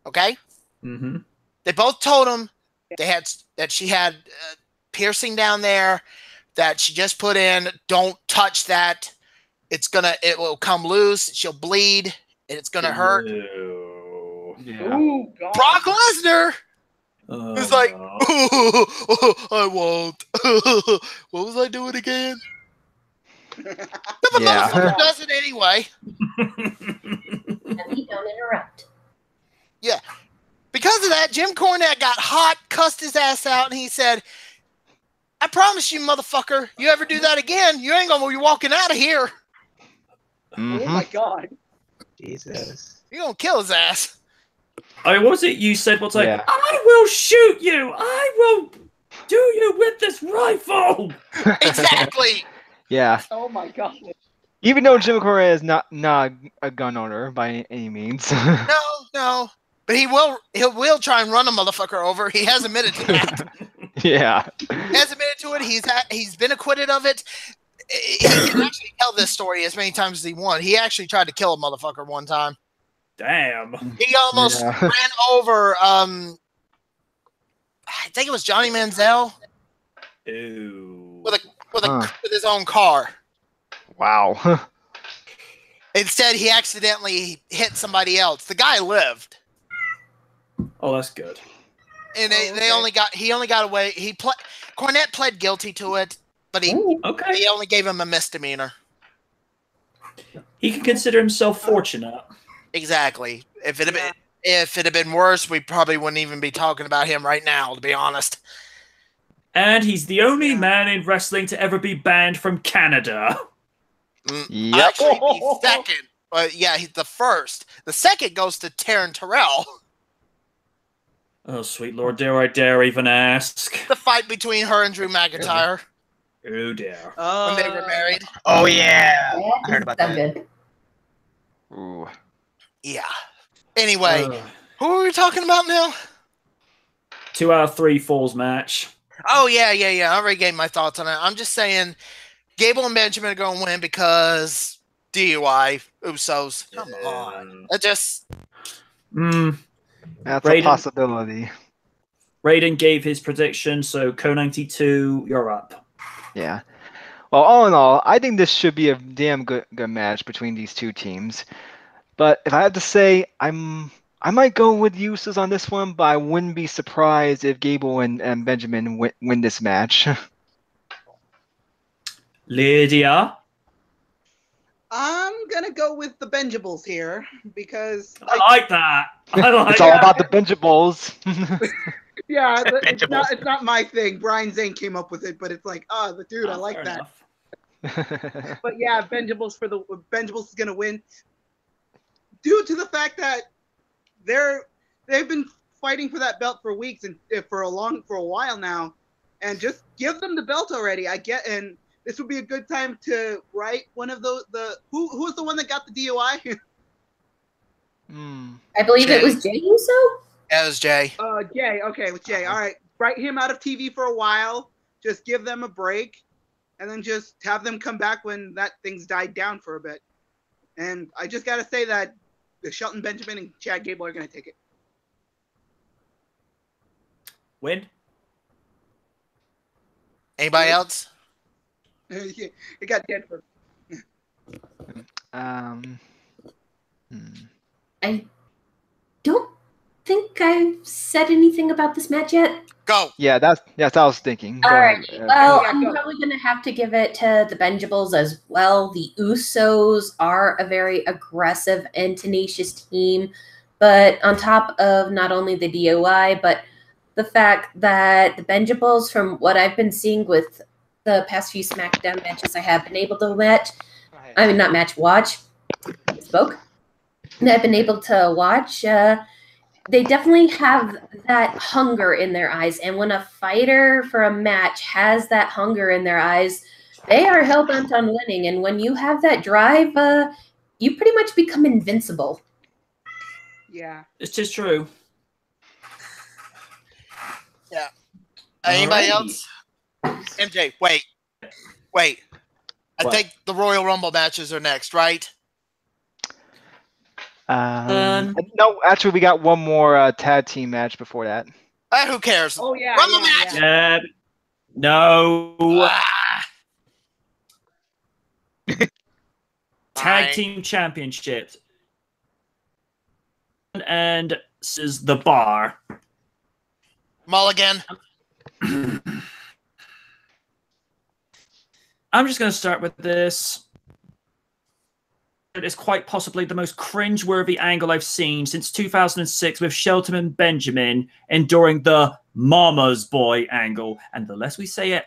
Okay? Mm-hmm. They both told him that she had piercing down there that she just put in. Don't touch that. It will come loose. She'll bleed and it's gonna hurt. Yeah. Ooh, God. Brock Lesnar is like, I won't. What was I doing again? But the Yeah. motherfucker does it anyway. And he don't interrupt. Yeah. Because of that, Jim Cornette got hot, cussed his ass out, and he said, I promise you, motherfucker, you ever do that again, you ain't gonna be walking out of here. Oh my God. Jesus. You're gonna kill his ass. What was it you said? What's like, Yeah. I will shoot you. I will do you with this rifle. Exactly. Yeah. Oh my God. Even though Jim Cornette is not a gun owner by any means. No. But he will try and run a motherfucker over. He has admitted to that. Yeah. He has admitted to it. He's been acquitted of it. He can actually tell this story as many times as he wants. He actually tried to kill a motherfucker one time. Damn. He almost ran over. I think it was Johnny Manziel Ew. with his own car. Wow. Instead, he accidentally hit somebody else. The guy lived, Oh, that's good. and Oh, he only got away. Cornette pled guilty to it, but he Okay. only gave him a misdemeanor. He can consider himself fortunate. Exactly. If it had been worse, we probably wouldn't even be talking about him right now, to be honest. And he's the only man in wrestling to ever be banned from Canada. Yep. Actually, the second. Yeah, he's the first. The second goes to Taryn Terrell. Oh, sweet Lord, dare I dare even ask? The fight between her and Drew McIntyre Oh, dear. when they were married. Oh yeah. I heard about That's that. good. Ooh. Yeah. Anyway, Uh, who are we talking about now? 2 out of 3 falls match. Oh yeah. I already gave my thoughts on it. I'm just saying, Gable and Benjamin are going to win because DUI Usos. Come on, it just That's a Raiden- possibility. Raiden gave his prediction, so Co92, you're up. Yeah. Well, all in all, I think this should be a damn good match between these two teams. But if I had to say, I might go with Usos on this one, but I wouldn't be surprised if Gable and Benjamin win this match. Lydia, I'm gonna go with the Benjables here because I like that. I like It's all about the Benjables. yeah, Benjables. it's not my thing. Brian Zane came up with it, but it's like, the dude, I like Fair that. enough. But yeah, Benjables is gonna win due to the fact that they've been fighting for that belt for weeks and for a while now, and just give them the belt already. And this would be a good time to write one of those. Who was the one that got the DUI? I believe Jay. it was Jay Uso. that was Jay. Jay. Okay, with Jay. All right, write him out of TV for a while. Just give them a break, and then just have them come back when that thing's died down for a bit. And I just gotta say that Shelton Benjamin and Chad Gable are gonna take it. Win. Anybody else? It got dead for. I don't think I've said anything about this match yet. Go. Yeah, that's what I was thinking. All Go right. ahead. Well, Yeah, I'm go. probably going to have to give it to the Benjables as well. The Usos are a very aggressive and tenacious team, but on top of not only the DOI, but the fact that the Benjables, from what I've been seeing with the past few SmackDown matches I have been able to watch, that I've been able to watch, they definitely have that hunger in their eyes. And when a fighter for a match has that hunger in their eyes, they are hell-bent on winning. And when you have that drive, you pretty much become invincible. Yeah. It's just true. Yeah. Anybody Alrighty. else? MJ, wait. I What? think the Royal Rumble matches are next, right? No, actually, we got one more tag team match before that. Who cares? Oh yeah. Rumble yeah, match. yeah. No. Ah. Tag Fine. team championships. And this is the bar. Mulligan. I'm just going to start with this. It is quite possibly the most cringe-worthy angle I've seen since 2006 with Shelton and Benjamin enduring the Mama's Boy angle. And the less we say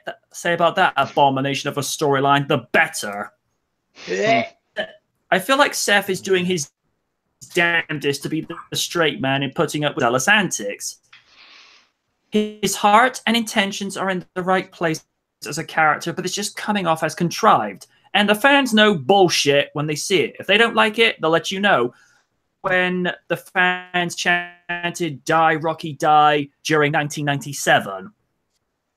about that abomination of a storyline, the better. I feel like Seth is doing his damnedest to be the straight man and putting up with Dallas antics. His heart and intentions are in the right place as a character, but it's just coming off as contrived. And the fans know bullshit when they see it. If they don't like it, they'll let you know. When the fans chanted "Die, Rocky, Die" during 1997,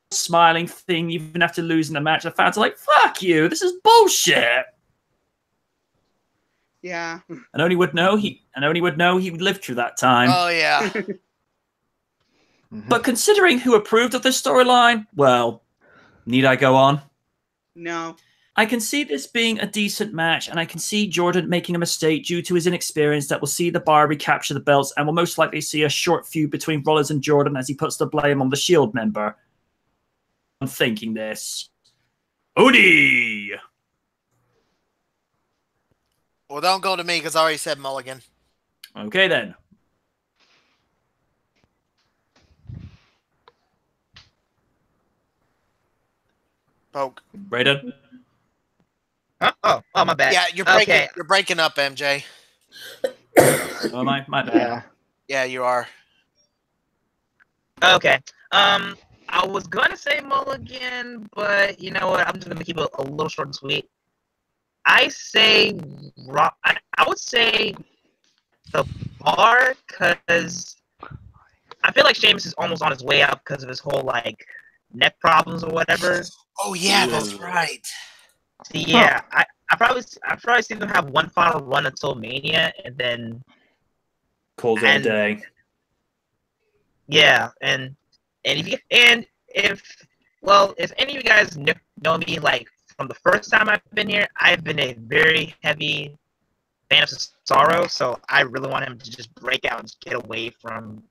smiling thing, even after losing the match, the fans are like, "Fuck you! This is bullshit." Yeah. And only would know he would live through that time. Oh yeah. But considering who approved of this storyline, well, need I go on? No. I can see this being a decent match, and I can see Jordan making a mistake due to his inexperience that will see the bar recapture the belts and will most likely see a short feud between Rollins and Jordan as he puts the blame on the Shield member. I'm thinking this. Odie! Well, don't go to me because I already said Mulligan. Okay then. Poke. Raiden? Oh, my bad. Yeah, you're breaking up, MJ. Oh, my bad. Yeah. Yeah, you are. Okay. I was gonna say Mulligan, but you know what? I'm just gonna keep it a little short and sweet. I say I would say the bar because I feel like Sheamus is almost on his way out because of his whole like neck problems or whatever. Oh yeah, that's right. So yeah, I probably see them have one final run until Mania, and then Calls it a day. yeah, and if any of you guys know me, like from the first time I've been here, I've been a very heavy fan of Cesaro, so I really want him to just break out and just get away from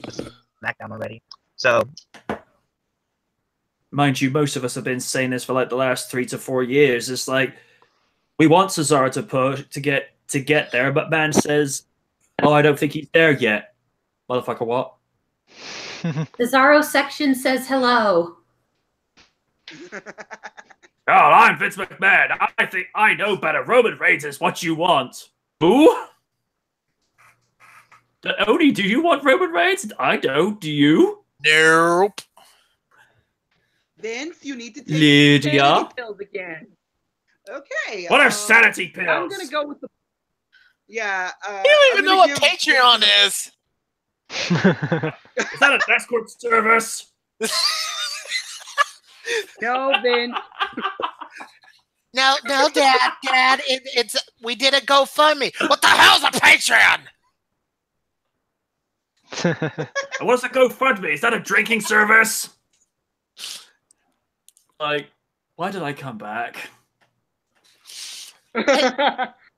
SmackDown already. So, mind you, most of us have been saying this for like the last 3 to 4 years. It's like we want Cesaro to push to get there, but man says, "Oh, I don't think he's there yet." Motherfucker, what? Cesaro section says hello. Oh, I'm Vince McMahon. I think I know better. Roman Reigns is what you want. Boo? Oni, do you want Roman Reigns? I don't. Do you? Nope. Vince, you need to take Lydia? sanity pills again. Okay. What are sanity pills? I'm gonna go with the. Yeah. You don't even know what Patreon is. Is that an escort service? No, Vince. No, Dad, it's we did a GoFundMe. What the hell's a Patreon? What's a GoFundMe? Is that a drinking service? Like, why did I come back?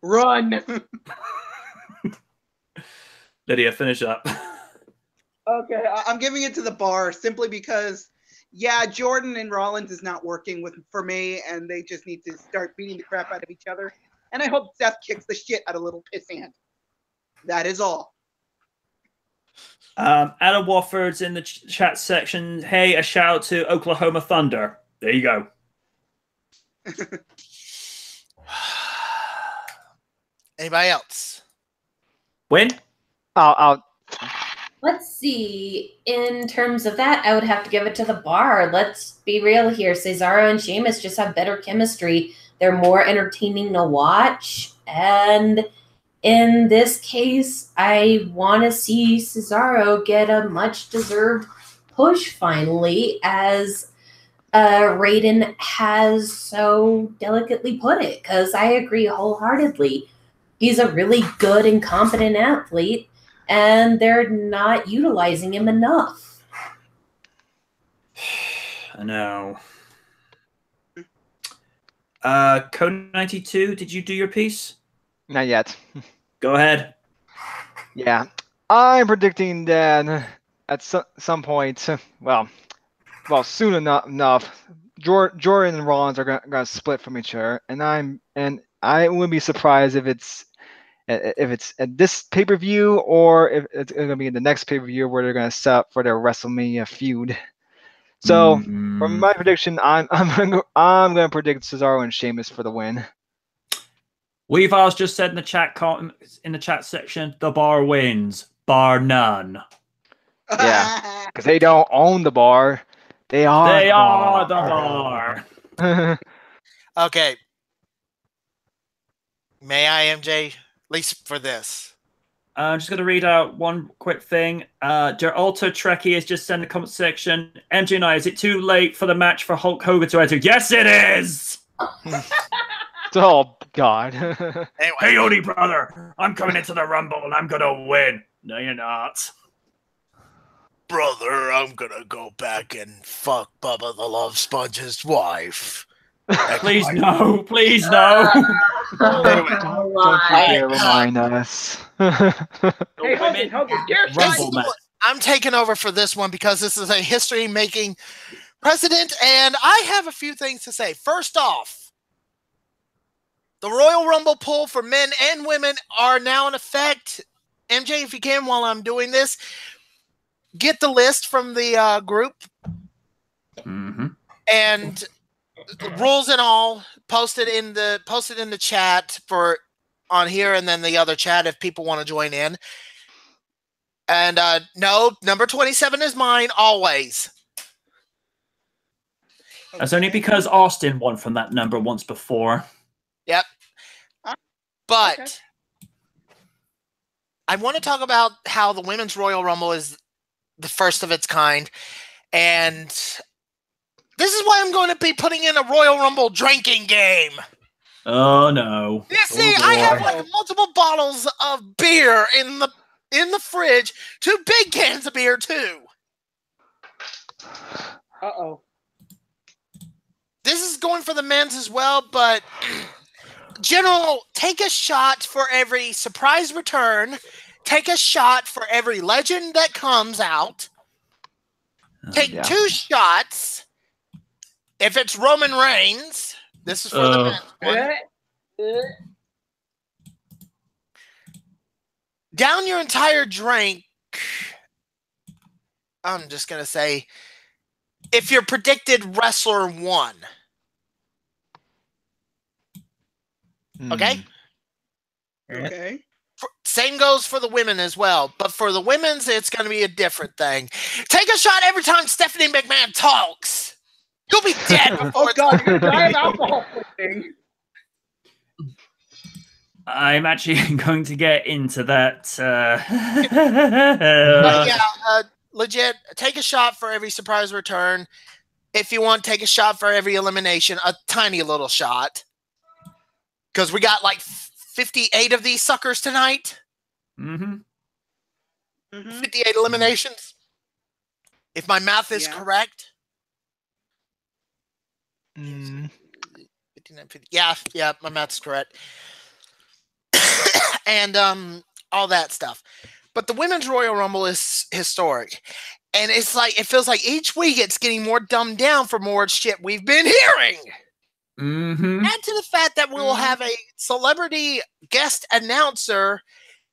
Run. Lydia, finish up. Okay, I'm giving it to the Bar simply because, yeah, Jordan and Rollins is not working for me, and they just need to start beating the crap out of each other. And I hope Seth kicks the shit out of little pissant. That is all. Adam Wofford's in the chat section. Hey, a shout out to Oklahoma Thunder. There you go. Anybody else? Win? Let's see. In terms of that, I would have to give it to the Bar. Let's be real here. Cesaro and Sheamus just have better chemistry. They're more entertaining to watch. And in this case, I want to see Cesaro get a much-deserved push finally, as Raiden has so delicately put it, because I agree wholeheartedly. He's a really good and competent athlete, and they're not utilizing him enough. I know. Code 92, did you do your piece? Not yet. Go ahead. Yeah, I'm predicting that at some point, well, soon enough, Jordan and Rollins are gonna split from each other, and I wouldn't be surprised if it's at this pay-per-view or if it's gonna be in the next pay-per-view where they're gonna set up for their WrestleMania feud. So, for my prediction, I'm gonna predict Cesaro and Sheamus for the win. Weaver's just said in the chat section, the Bar wins, bar none. Yeah, because they don't own the Bar. They are the Bar. Okay. May I, MJ? At least for this. I'm just going to read out one quick thing. Der Alter Trekkie has just sent a comment section. MJ and I, is it too late for the match for Hulk Hogan to enter? Yes, it is! Oh, God. Anyway. Hey, Oni, brother, I'm coming into the Rumble and I'm going to win. No, you're not. Brother, I'm gonna go back and fuck Bubba the Love Sponge's wife. Please no, please no. Anyway, don't you dare remind us. Hey, Hogan, Rumble match. I'm taking over for this one because this is a history-making precedent, and I have a few things to say. First off, the Royal Rumble poll for men and women are now in effect. MJ, if you can, while I'm doing this, get the list from the group and rules and all posted in the chat for on here, and then the other chat if people want to join in. And no, number 27 is mine always. That's only because Austin won from that number once before. Yep. But I want to talk about how the Women's Royal Rumble is the first of its kind. And this is why I'm going to be putting in a Royal Rumble drinking game. Oh no! You see, I have like multiple bottles of beer in the fridge, 2 big cans of beer too. Uh-oh. This is going for the men's as well, but General, take a shot for every surprise return. Take a shot for every legend that comes out. Take 2 shots. If it's Roman Reigns, this is for the men's one. Down your entire drink. I'm just going to say, if your predicted wrestler won. Okay? Okay. Same goes for the women as well. But for the women's, it's going to be a different thing. Take a shot every time Stephanie McMahon talks. You'll be dead before Oh, God, you're going to die of alcohol poisoning. I'm actually going to get into that. Legit, take a shot for every surprise return. If you want, take a shot for every elimination. A tiny little shot. Because we got like 58 of these suckers tonight. 58 eliminations. If my math is correct. 59, 50. Yeah, my math's correct. And all that stuff. But the Women's Royal Rumble is historic. And it feels like each week it's getting more dumbed down for more shit we've been hearing. Add to the fact that we will have a celebrity guest announcer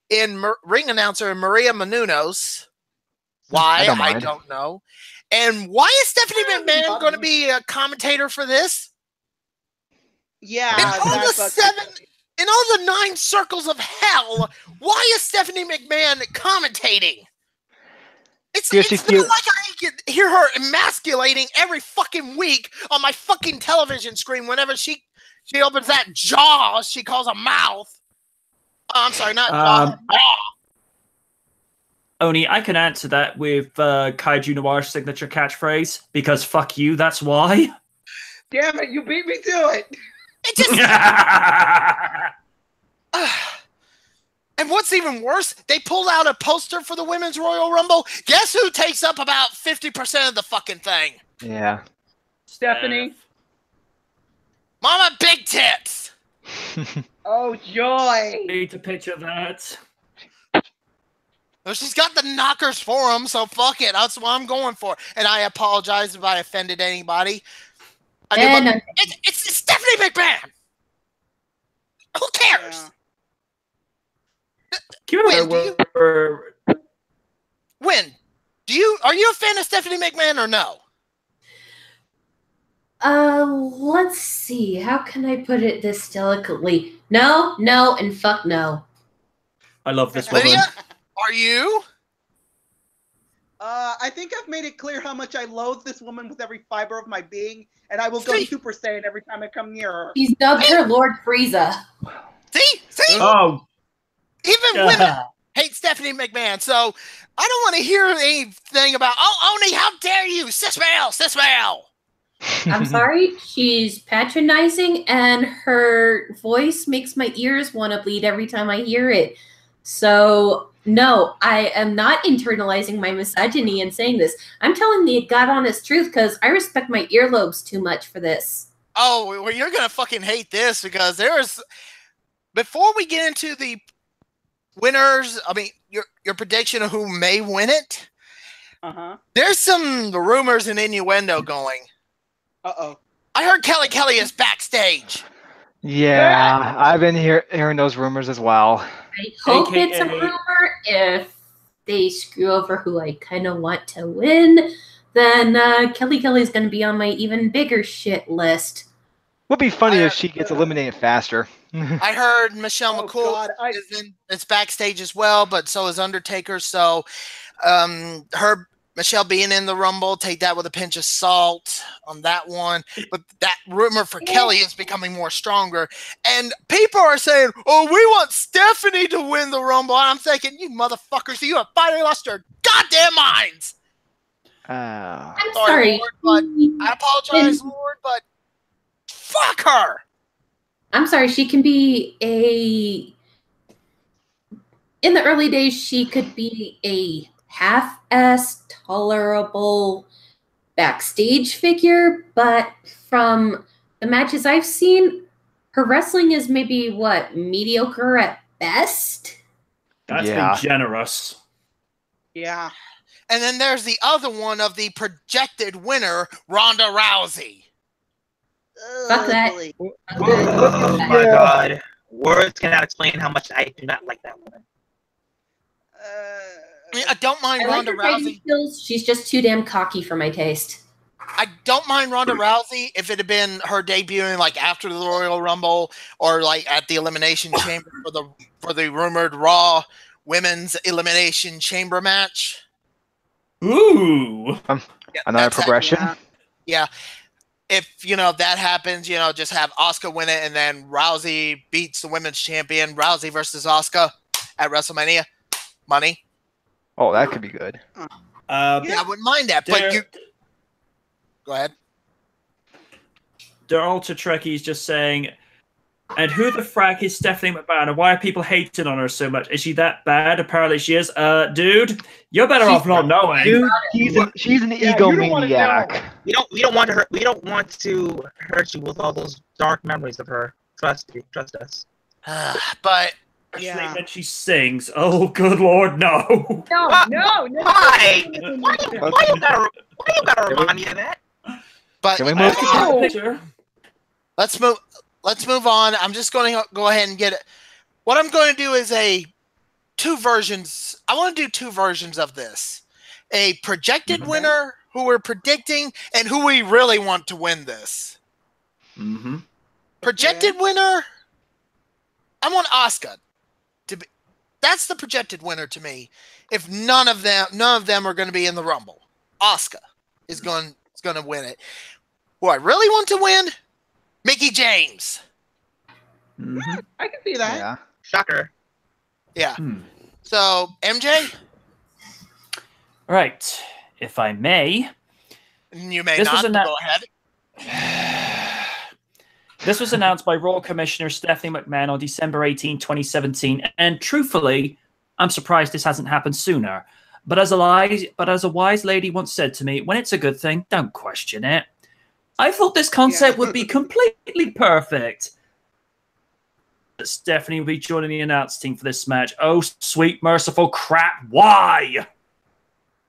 ring announcer in Maria Menounos. Why? I don't know. And why is Stephanie McMahon going to be a commentator for this? Yeah. In all the 9 circles of hell, why is Stephanie McMahon commentating? It's not like I can hear her emasculating every fucking week on my fucking television screen whenever she opens that jaw she calls a mouth. Oh, I'm sorry, not jaw. Oni, I can answer that with Kaiju Noir's signature catchphrase, because fuck you, that's why. Damn it, you beat me to it. It just... And what's even worse, they pulled out a poster for the Women's Royal Rumble. Guess who takes up about 50% of the fucking thing? Yeah. Stephanie. Mama Big Tits. Oh, joy. Need to picture that. Well, she's got the knockers for him, so fuck it. That's what I'm going for. And I apologize if I offended anybody. It's Stephanie McMahon. Who cares? Are you a fan of Stephanie McMahon or no? Let's see. How can I put it this delicately? No, and fuck no. I love this woman. Lydia, are you? I think I've made it clear how much I loathe this woman with every fiber of my being, and I will go Super Saiyan every time I come near her. He's dubbed her Lord Frieza. See? Oh. Even women hate Stephanie McMahon, so I don't want to hear anything about, Oni, how dare you, cis male. I'm sorry, she's patronizing, and her voice makes my ears want to bleed every time I hear it. So, no, I am not internalizing my misogyny and saying this. I'm telling the God honest truth, because I respect my earlobes too much for this. Oh, well, you're going to fucking hate this, because before we get into the winners, I mean, your prediction of who may win it, there's some rumors and innuendo going. Uh-oh. I heard Kelly is backstage. Yeah, I've been hearing those rumors as well. I hope it's a rumor. If they screw over who I kind of want to win, then Kelly's going to be on my even bigger shit list. Would be funny if she gets eliminated faster. I heard Michelle McCool is backstage as well, but so is Undertaker. So Michelle being in the Rumble, take that with a pinch of salt on that one. But that rumor for Kelly is becoming more stronger. And people are saying, oh, we want Stephanie to win the Rumble. And I'm thinking, you motherfuckers, you have finally lost your goddamn minds. I'm Sorry, sorry. Lord, but I apologize, Lord, but fuck her. I'm sorry. She can be in the early days, she could be a half-ass tolerable backstage figure, but from the matches I've seen, her wrestling is maybe mediocre at best. That's been generous. Yeah. And then there's the other one of the projected winner, Ronda Rousey. Fuck that. Ugly. Oh my god. Words cannot explain how much I do not like that woman. I mean, I don't mind I like Ronda her fighting Rousey. skills. She's just too damn cocky for my taste. I don't mind Ronda Rousey if it had been her debuting like after the Royal Rumble or like at the Elimination Chamber for the rumored Raw Women's Elimination Chamber match. Ooh. Another progression. Yeah. If, that happens, just have Asuka win it and then Rousey beats the women's champion, Rousey versus Asuka at WrestleMania. Money. Oh, that could be good. Yeah, I wouldn't mind that, but you... Go ahead. Der Ultra Trekkie's just saying, and who the frack is Stephanie McMahon, and why are people hating on her so much? Is she that bad? Apparently she is. Dude, you're better off not knowing. Dude, she's an egomaniac. We don't want to hurt you with all those dark memories of her. Trust us. But Especially when she sings. Oh, good lord, no. No. Why? Why you gotta remind me of that? But Can we move? let's move on. I'm just going to go ahead and get it. What I'm going to do is two versions. I want to do two versions of this. A projected winner who we're predicting and who we really want to win this. Mm-hmm. Projected winner, I want Asuka to be. That's the projected winner to me. If none of them are going to be in the Rumble, Asuka is going to win it. Who I really want to win, Mickie James. Mm-hmm. I can see that. Yeah. Shocker. Yeah. So MJ, Right. If I may. you may This not. was Go ahead. This was announced by Royal Commissioner Stephanie McMahon on December 18, 2017, and truthfully, I'm surprised this hasn't happened sooner. But as a wise lady once said to me, when it's a good thing, don't question it. I thought this concept would be completely perfect. Stephanie will be joining the announce team for this match. Oh, sweet, merciful crap. Why?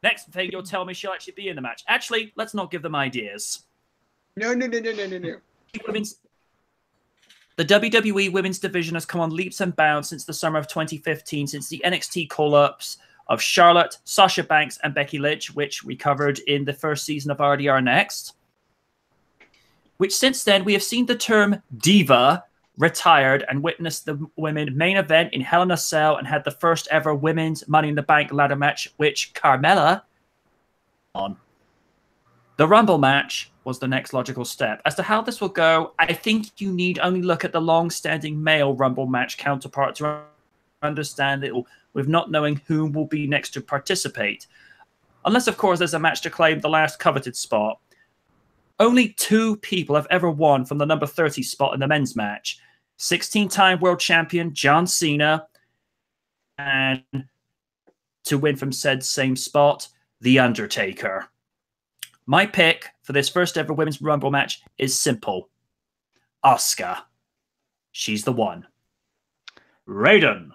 Next thing, you'll tell me she'll actually be in the match. Actually, let's not give them ideas. No. The WWE Women's Division has come on leaps and bounds since the summer of 2015, since the NXT call-ups of Charlotte, Sasha Banks, and Becky Lynch, which we covered in the first season of RDR Next. Which since then, we have seen the term diva retired and witnessed the women main event in Hell in a Cell and had the first ever women's Money in the Bank ladder match, which Carmella on. The Rumble match was the next logical step. As to how this will go, I think you need only look at the long-standing male Rumble match counterpart to understand it, with not knowing who will be next to participate. Unless, of course, there's a match to claim the last coveted spot. Only 2 people have ever won from the number 30 spot in the men's match. 16-time world champion John Cena, and to win from said same spot, The Undertaker. My pick for this first ever Women's Rumble match is simple. Asuka. She's the one. Raiden.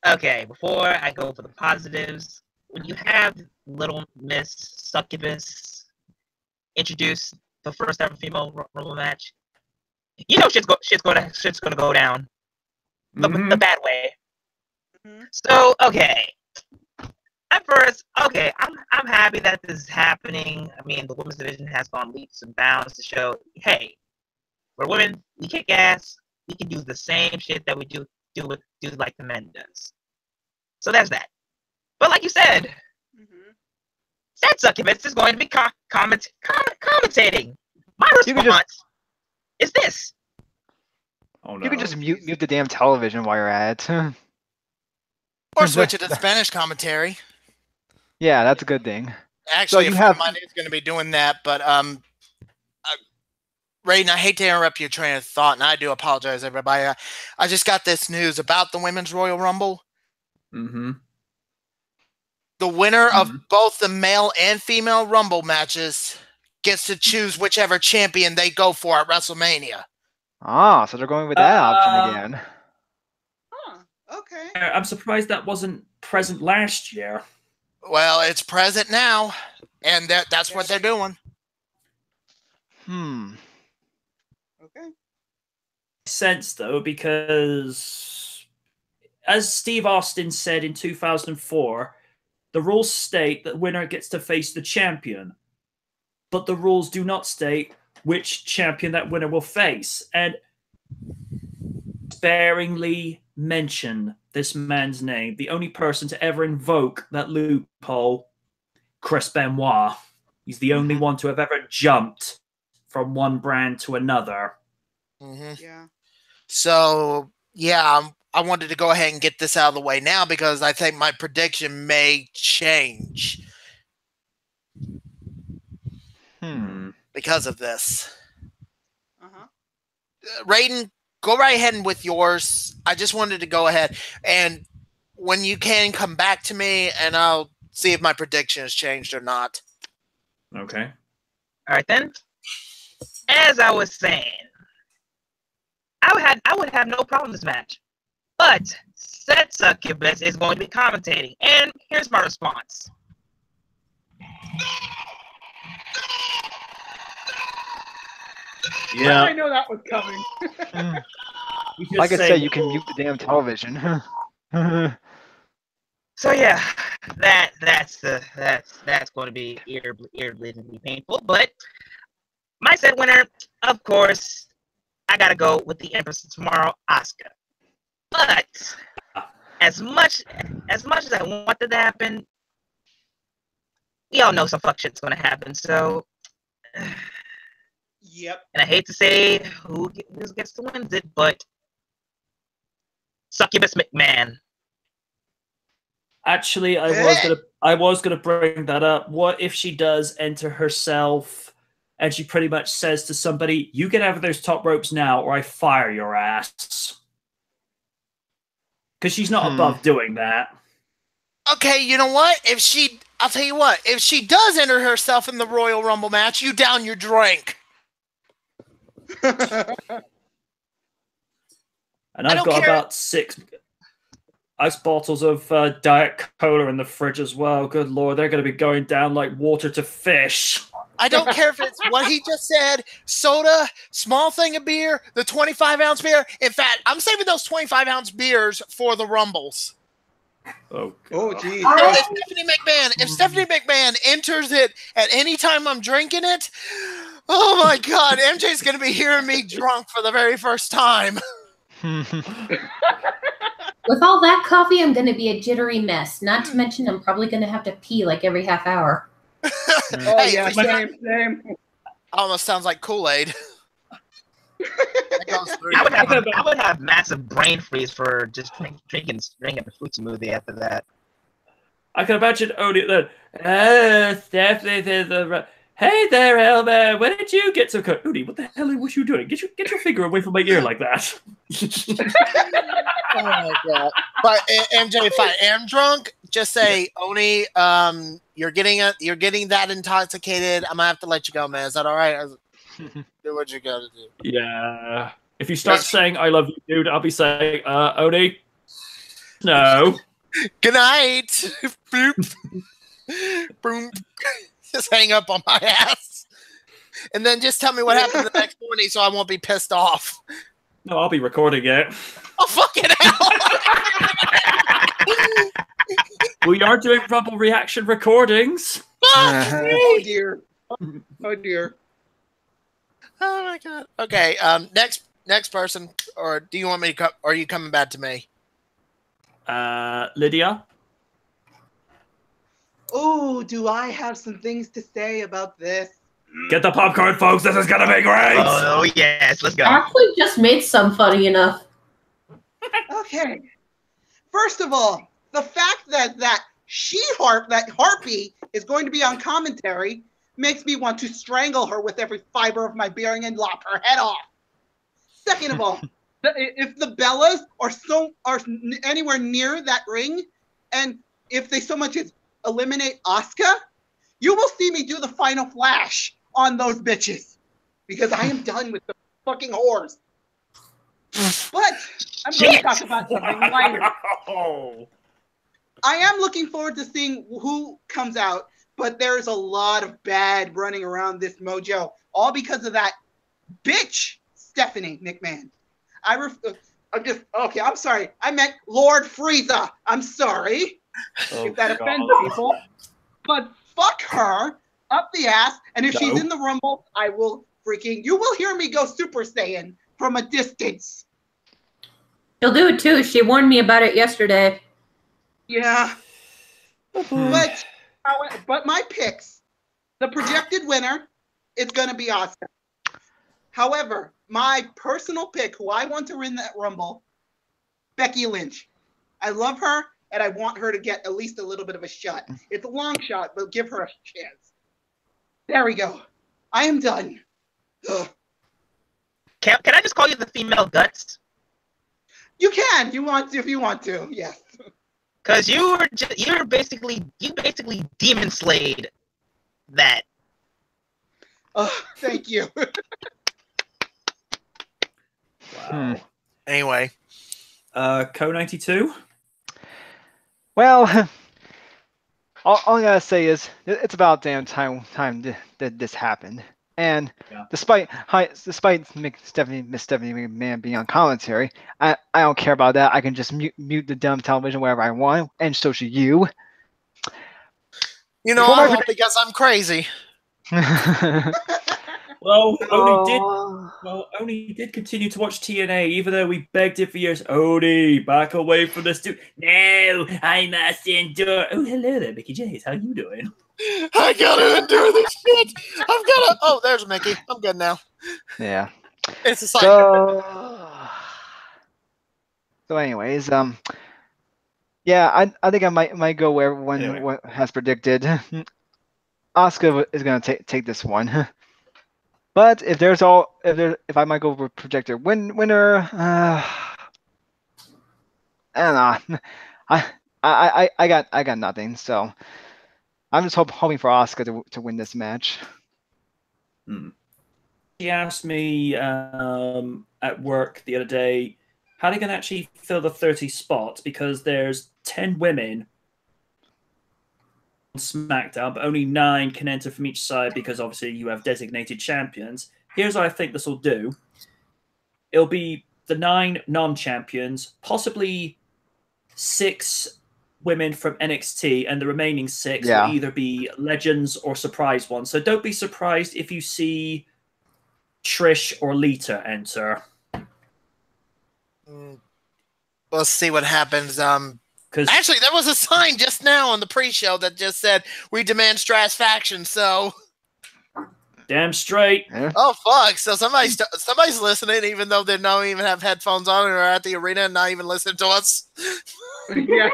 Okay, before I go for the positives, when you have Little Miss Succubus introduce the first ever female Rumble match, you know shit's gonna go down the bad way. So okay, at first, okay, I'm happy that this is happening. I mean, the women's division has gone leaps and bounds to show, hey, we're women, we kick ass, we can do the same shit that we do like the men does. So there's that. But like you said, said Succubus is going to be commentating. My response is this. Oh, no. You can just mute the damn television while you're at it. Or switch it to Spanish commentary. Yeah, that's a good thing. Actually, you a friend have- of mine is going to be doing that, but Raiden, I hate to interrupt your train of thought, and I do apologize, everybody. I just got this news about the Women's Royal Rumble. Mm-hmm. The winner of both the male and female Rumble matches gets to choose whichever champion they go for at WrestleMania. Ah, so they're going with that option again. Huh. Okay. I'm surprised that wasn't present last year. Well, it's present now, and that's what they're doing. Okay. Sense though, because as Steve Austin said in 2004, the rules state that winner gets to face the champion, but the rules do not state which champion that winner will face. And sparingly mention this man's name, the only person to ever invoke that loophole, Chris Benoit. He's the only one to have ever jumped from one brand to another. Yeah. So, yeah, I wanted to go ahead and get this out of the way now because I think my prediction may change because of this. Raiden, go right ahead and with yours. I just wanted to go ahead, and when you can, come back to me, and I'll see if my prediction has changed or not. Okay. All right, then. As I was saying, I would have no problem with this match. But Seth Succubus is going to be commentating. And here's my response. Yeah. I know that was coming. Like I said, you can mute the damn television. So yeah, that's going to be ear-bleedingly painful. But my said winner, of course, I gotta go with the Empress of Tomorrow, Asuka. But as much as I want that to happen, we all know some fuck shit's gonna happen. So, Yep. and I hate to say who gets to win it, but Succubus McMahon. Actually, I was gonna bring that up. What if she does enter herself and she pretty much says to somebody, "You get out of those top ropes now, or I fire your ass." Because she's not above doing that. Okay, you know what? I'll tell you what. If she does enter herself in the Royal Rumble match, you down your drink. And I've got about 6 ice bottles of Diet Cola in the fridge as well. Good Lord, they're going to be going down like water to fish. I don't care if it's what he just said, soda, small thing of beer, the 25-ounce beer. In fact, I'm saving those 25-ounce beers for the Rumbles. Oh, geez. So if Stephanie McMahon enters it at any time I'm drinking it, oh my God, MJ's going to be hearing me drunk for the very first time. With all that coffee, I'm going to be a jittery mess. Not to mention, I'm probably going to have to pee like every half hour. Oh, yeah, same. Almost sounds like Kool-Aid. I would have massive brain freeze for just drinking a fruit smoothie after that. I can imagine Odie then. Stephanie says, "Hey there, Elmer. When did you get so cold?" Odie, what the hell was you doing? Get your finger away from my ear like that. Oh my God. But MJ, if I am drunk, just say, Oni, you're getting that intoxicated. I'm gonna have to let you go, man. Is that all right? Do what you gotta do. Yeah. If you start saying "I love you, dude," I'll be saying, Odie, no. Good night. Boop. Boom. Just hang up on my ass. And then just tell me what happened the next morning so I won't be pissed off. No, I'll be recording it. Oh, fucking hell. We are doing Rumble reaction recordings. Oh, dear. Oh, dear. Oh, my God. Okay, next person. Or do you want me to come? Or are you coming back to me? Lydia? Oh, do I have some things to say about this? Get the popcorn, folks. This is going to be great. Oh, yes. Let's go. I actually just made some funny enough. Okay. First of all, the fact that that harpy is going to be on commentary makes me want to strangle her with every fiber of my being and lop her head off. Second of all, if the Bellas are anywhere near that ring, and if they so much as eliminate Asuka, you will see me do the final flash on those bitches, because I am done with the fucking whores. But I'm going to talk about something lighter. I am looking forward to seeing who comes out, but there's a lot of bad running around this mojo, all because of that bitch Stephanie McMahon. I'm sorry. I meant Lord Frieza. I'm sorry if that offends people. But fuck her up the ass. And if she's in the Rumble, you will hear me go Super Saiyan from a distance. She'll do it too. She warned me about it yesterday. Yeah. But my picks, the projected winner, it's going to be Asuka. However, my personal pick, who I want to win that Rumble, Becky Lynch. I love her, and I want her to get at least a little bit of a shot. It's a long shot, but give her a chance. There we go. I am done. Ugh. Can I just call you the female guts? You can, if you want to, yes. Because you basically demon slayed that. Oh, thank you. Wow. Anyway. Co-92? Well, all I gotta say is it's about damn time that this happened. And despite Miss Stephanie McMahon being on commentary, I don't care about that. I can just mute the dumb television wherever I want, and so should you. You know, I won't because I'm crazy. Well, Oni did continue to watch TNA, even though we begged him for years. Oni, back away from this dude. No, I must endure. Oh, hello there, Mickey Jays. How you doing? I gotta endure this shit. I've gotta. Oh, there's Mickey. I'm good now. Yeah. It's a sign. So anyways, yeah, I think I might go where everyone has predicted. Asuka is gonna take this one. But if I might go with projected winner, I don't know. I got nothing. So I'm just hoping for Asuka to win this match. She asked me at work the other day, how are they going to actually fill the 30 spots? Because there's 10 women on SmackDown, but only 9 can enter from each side because obviously you have designated champions. Here's what I think this will do. It'll be the 9 non-champions, possibly 6 women from NXT, and the remaining 6 will either be legends or surprise ones. So don't be surprised if you see Trish or Lita enter. We'll see what happens. Actually, there was a sign just now on the pre-show that just said, "We demand Strass faction." So, damn straight. Yeah. Oh fuck! So somebody's listening, even though they don't even have headphones on and are at the arena and not even listening to us. Yeah,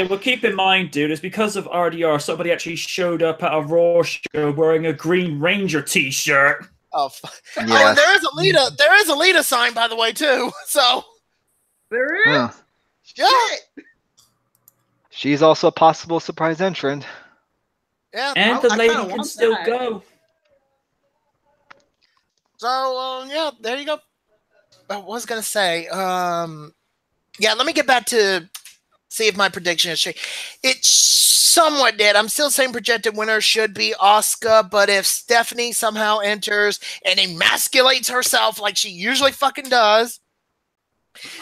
well, keep in mind, dude, it's because of RDR. Somebody actually showed up at a Raw show wearing a Green Ranger T-shirt. Oh, yes. Oh, and there is a Lita sign, by the way, too. So there is. Yeah. Shit. She's also a possible surprise entrant. Yeah, and the lady can still go. So yeah, there you go. I was gonna say, yeah, let me get back to see if my prediction is straight. It somewhat did. I'm still saying projected winner should be Asuka, but if Stephanie somehow enters and emasculates herself like she usually fucking does,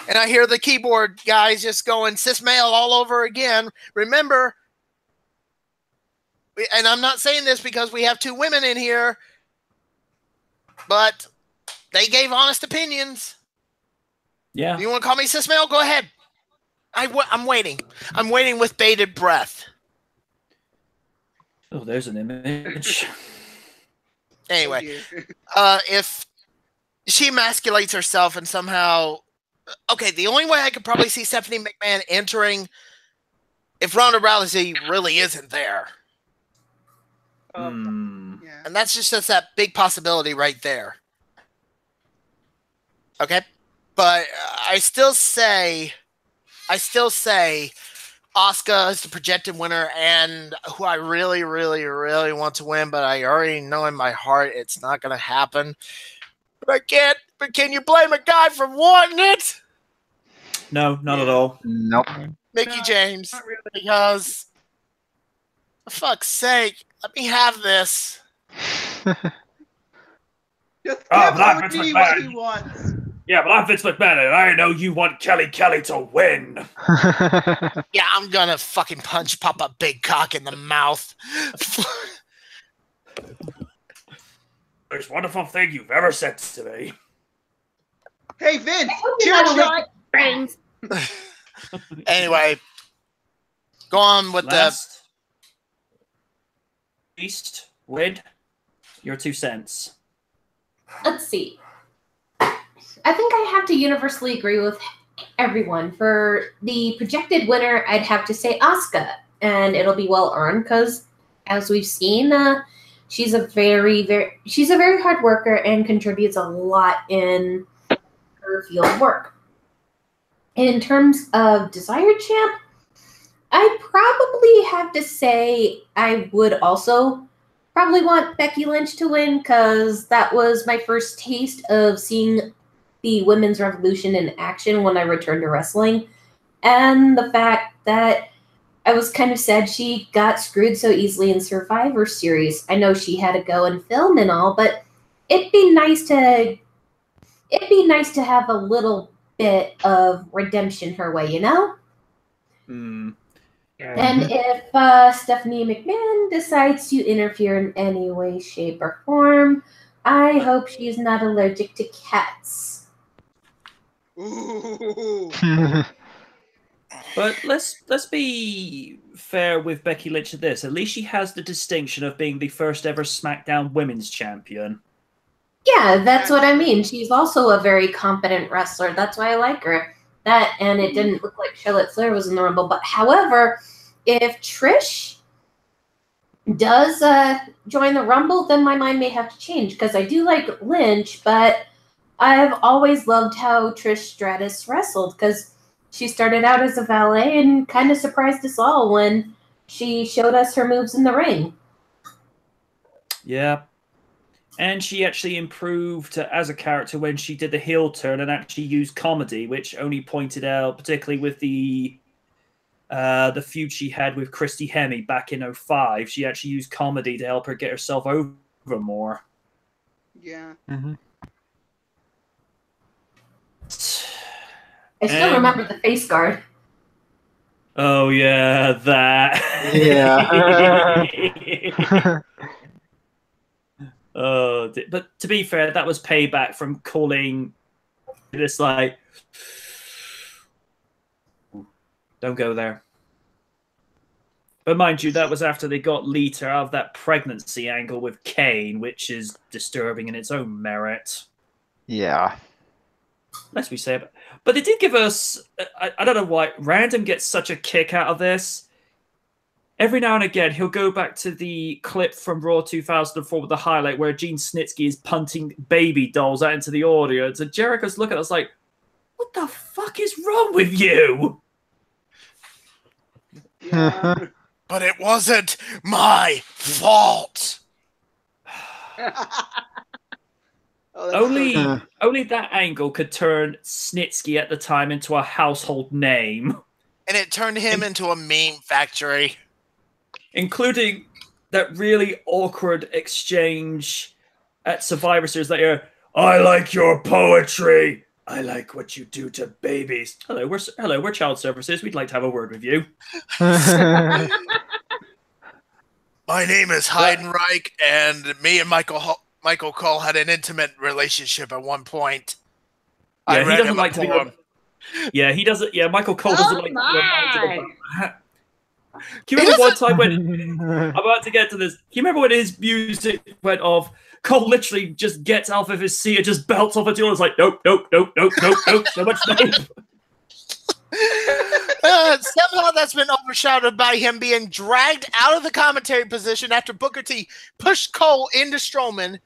and I hear the keyboard guys just going cis male all over again, remember, and I'm not saying this because we have 2 women in here, but they gave honest opinions. Yeah. You want to call me cis male? Go ahead. I'm waiting. I'm waiting with bated breath. Oh, there's an image. Anyway, if she emasculates herself and somehow... Okay, the only way I could probably see Stephanie McMahon entering if Ronda Rousey really isn't there. Yeah. And that's that big possibility right there. Okay? But I still say Asuka is the projected winner, and who I really, really, really want to win, but I already know in my heart it's not going to happen. But can you blame a guy for wanting it? No, not at all. Nope. Mickey James. Not really. Because, for fuck's sake, let me have this. Just Oh, give but I'm OD Vince what McMahon. he wants. Yeah, but I'm Vince McMahon, and I know you want Kelly to win. Yeah, I'm gonna fucking punch Papa Big Cock in the mouth. Most wonderful thing you've ever said to me. Hey, Vince, hope you chair had a shot. Friends. Anyway, go on with Last, least, Wid, your 2 cents. Let's see. I think I have to universally agree with everyone. For the projected winner, I'd have to say Asuka, and it'll be well earned because, as we've seen, she's a very hard worker and contributes a lot in her field of work. In terms of desired champ, I'd probably have to say I would also probably want Becky Lynch to win because that was my first taste of seeing the women's revolution in action when I returned to wrestling. And the fact that I was kind of sad she got screwed so easily in Survivor Series. I know she had to go and film and all, but it'd be nice to have a little bit of redemption her way, you know? Mm. And if Stephanie McMahon decides to interfere in any way, shape, or form, I hope she's not allergic to cats. Ooh. But let's be fair with Becky Lynch at this. At least she has the distinction of being the first ever SmackDown Women's Champion. Yeah, that's what I mean. She's also a very competent wrestler. That's why I like her. That, and it didn't look like Charlotte Flair was in the Rumble. But however, if Trish does join the Rumble, then my mind may have to change because I do like Lynch, but I've always loved how Trish Stratus wrestled because she started out as a valet and kind of surprised us all when she showed us her moves in the ring. Yeah. And she actually improved as a character when she did the heel turn and actually used comedy, which only pointed out, particularly with the feud she had with Christy Hemme back in 2005. She actually used comedy to help her get herself over more. Yeah. Mm-hmm. I still remember the face guard. Oh, yeah, that. Yeah. But to be fair, that was payback from calling this like, don't go there. But mind you, that was after they got Lita out of that pregnancy angle with Kane, which is disturbing in its own merit. Yeah. Lest we say it. But they did give us, I don't know why, Random gets such a kick out of this. Every now and again, he'll go back to the clip from Raw 2004 with the highlight where Gene Snitsky is punting baby dolls out into the audience. And Jericho's looking at us like, what the fuck is wrong with you? Yeah. But it wasn't my fault. Oh, that's Only that angle could turn Snitsky at the time into a household name. And it turned him into a meme factory. Including that really awkward exchange at Survivor Series that I like your poetry. I like what you do to babies. Hello, we're child services. We'd like to have a word with you. My name is Heidenreich, and me and Michael Cole had an intimate relationship at one point. Yeah, I read he doesn't him like a to be. poem. Yeah, he doesn't. Yeah, Michael Cole doesn't like. My. Can you remember one time when I'm about to get to this? Can you remember when his music went off? Cole literally just gets out of his seat and just belts off at you. It's like nope, nope, nope, nope, nope, nope. So much nope. Somehow that's been overshadowed by him being dragged out of the commentary position after Booker T pushed Cole into Strowman.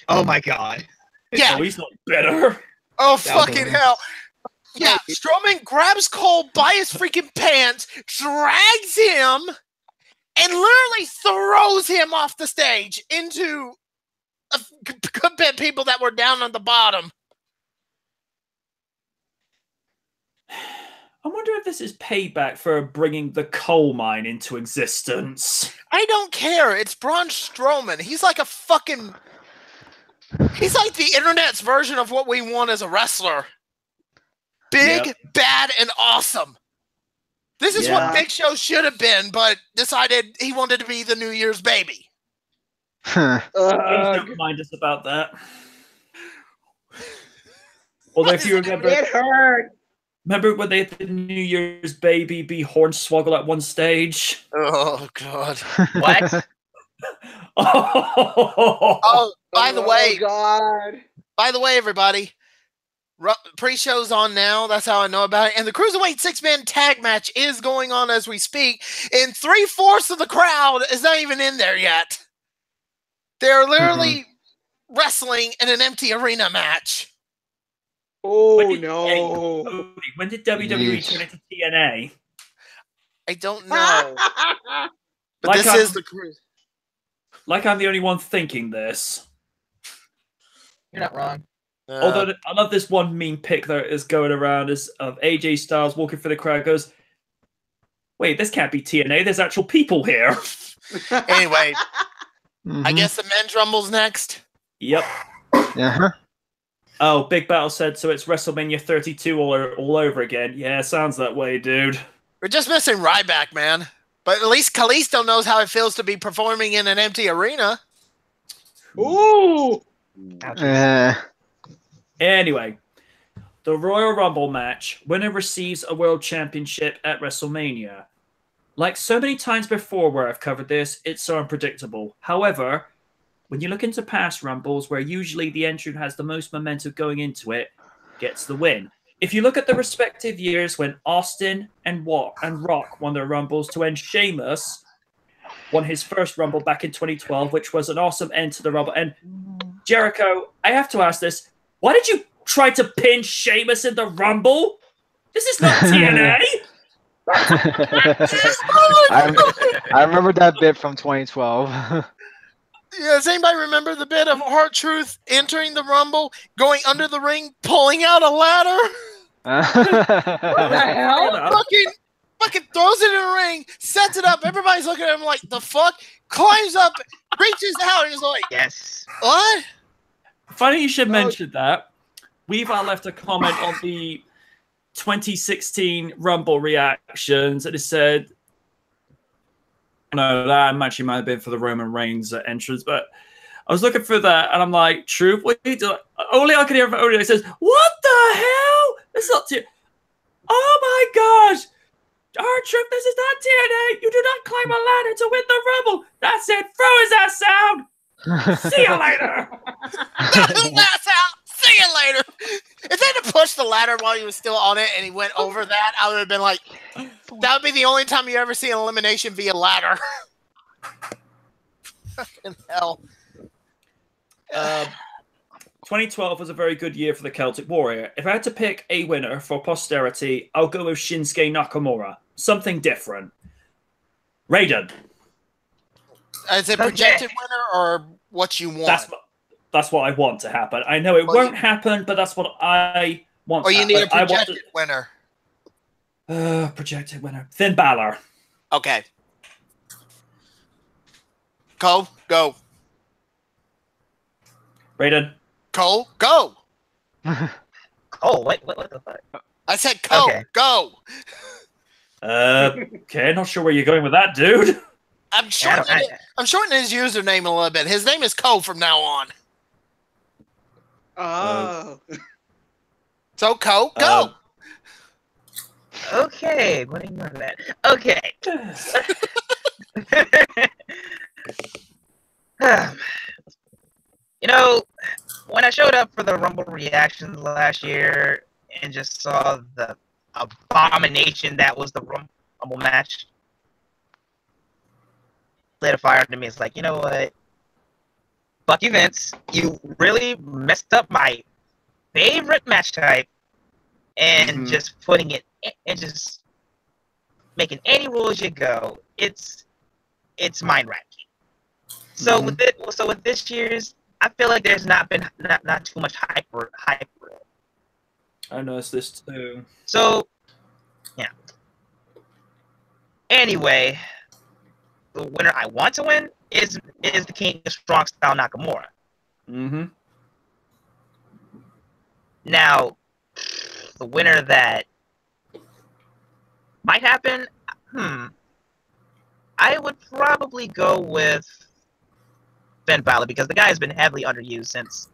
Oh my god. Yeah. Oh, he's not better. Oh, fucking hell. Yeah, Strowman grabs Cole by his freaking pants, drags him, and literally throws him off the stage into a good bit of people that were down on the bottom. I wonder if this is payback for bringing the coal mine into existence. I don't care. It's Braun Strowman. He's like a fucking... He's like the internet's version of what we want as a wrestler. Big, bad, and awesome. This is what Big Show should have been, but decided he wanted to be the New Year's baby. Please don't mind us about that. Although if you remember... It hurt. Remember when they had the New Year's baby be Hornswoggle at one stage? Oh, God. What? Oh, by the way, God. By the way, everybody, pre-show's on now. That's how I know about it. And the Cruiserweight 6-man tag match is going on as we speak. And 3/4 of the crowd is not even in there yet. They're literally wrestling in an empty arena match. Oh, When did- no. When did WWE turn into TNA? I don't know. But Like this I'm- is the Cruise. Like I'm the only one thinking this. You're not wrong. Although I love this one meme pic that is going around is of AJ Styles walking through the crowd goes, wait, this can't be TNA. There's actual people here. Anyway, I guess the men's rumble's next. Yep. Uh-huh. Oh, Big Battle said, so it's WrestleMania 32 all over again. Yeah, sounds that way, dude. We're just missing Ryback, man. But at least Kalisto knows how it feels to be performing in an empty arena. Ooh. Anyway, the Royal Rumble match. Winner receives a World Championship at WrestleMania. Like so many times before where I've covered this, it's so unpredictable. However, when you look into past Rumbles, where usually the entrant has the most momentum going into it, gets the win. If you look at the respective years when Austin and Rock won their Rumbles to end Sheamus, won his first Rumble back in 2012, which was an awesome end to the Rumble. And Jericho, I have to ask this. Why did you try to pin Sheamus in the Rumble? This is not TNA. I remember that bit from 2012. Yeah, does anybody remember the bit of R-Truth entering the Rumble, going under the ring, pulling out a ladder? What the hell? Fucking throws it in the ring, sets it up. Everybody's looking at him like, the fuck? Climbs up, reaches out, and is like, Yes. what? Funny you should mention that. Weaver left a comment on the 2016 Rumble reactions, and it said, no, that actually might have been for the Roman Reigns entrance, but I was looking for that, and I'm like, Truth, what are you doing? Only I can hear from Odie. It says, what the hell? It's not TNA. Oh my gosh! R-Truth, this is not TNA! You do not climb a ladder to win the Rumble! That's it! Throw his ass out! See you later! That's out! See you later! If they had pushed the ladder while he was still on it and he went over that, I would have been like, that would be the only time you ever see an elimination via ladder. Fucking hell. 2012 was a very good year for the Celtic Warrior. If I had to pick a winner for posterity, I'll go with Shinsuke Nakamura. Something different. Raiden. Is it projected winner or what you want? That's what I want to happen. I know it won't happen, but that's what I want or to you happen. need a projected winner. Projected winner. Finn Balor. Okay. Cole, go. Raiden. Cole, go. Oh, what the fuck? I said Cole, go. Okay, not sure where you're going with that, dude. I'm shortening his username a little bit. His name is Cole from now on. Oh. So Cole, go. Okay, what do you want that? Okay. You know, when I showed up for the Rumble reactions last year and just saw a abomination that was the Rumble match lit a fire to me. It's like, you know what? Fuck you, Vince. You really messed up my favorite match type and just putting it and just making any rules you go. It's mind wrecking. So with this year's, I feel like there's not been not too much hype for it. I noticed this too. So yeah. Anyway, the winner I want to win is the King of Strong Style Nakamura. Now, the winner that might happen, I would probably go with Finn Balor because the guy has been heavily underused since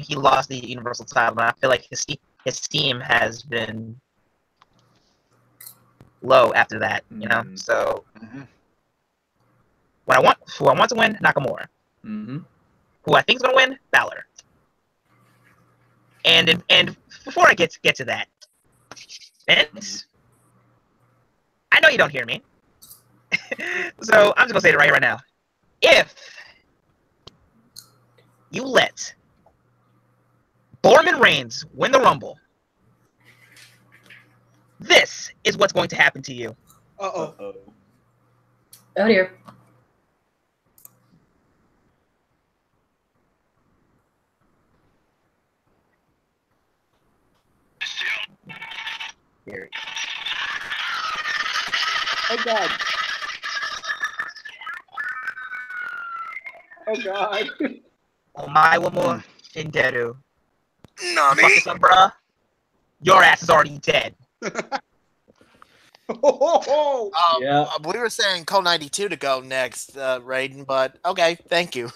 he lost the Universal title, and I feel like his steam has been low after that. You know, so who I want to win, Nakamura. Who I think is going to win, Balor. And before I get to that, Vince, I know you don't hear me, so I'm just gonna say it right now. If you let Roman Reigns win the Rumble, this is what's going to happen to you. Uh-oh. Oh dear. Oh God. Oh God. Oh my, one more Shinderu. Nani? Fuck this up, bruh. Your ass is already dead. Yeah. We were saying Cole 92 to go next, Raiden, but okay, thank you.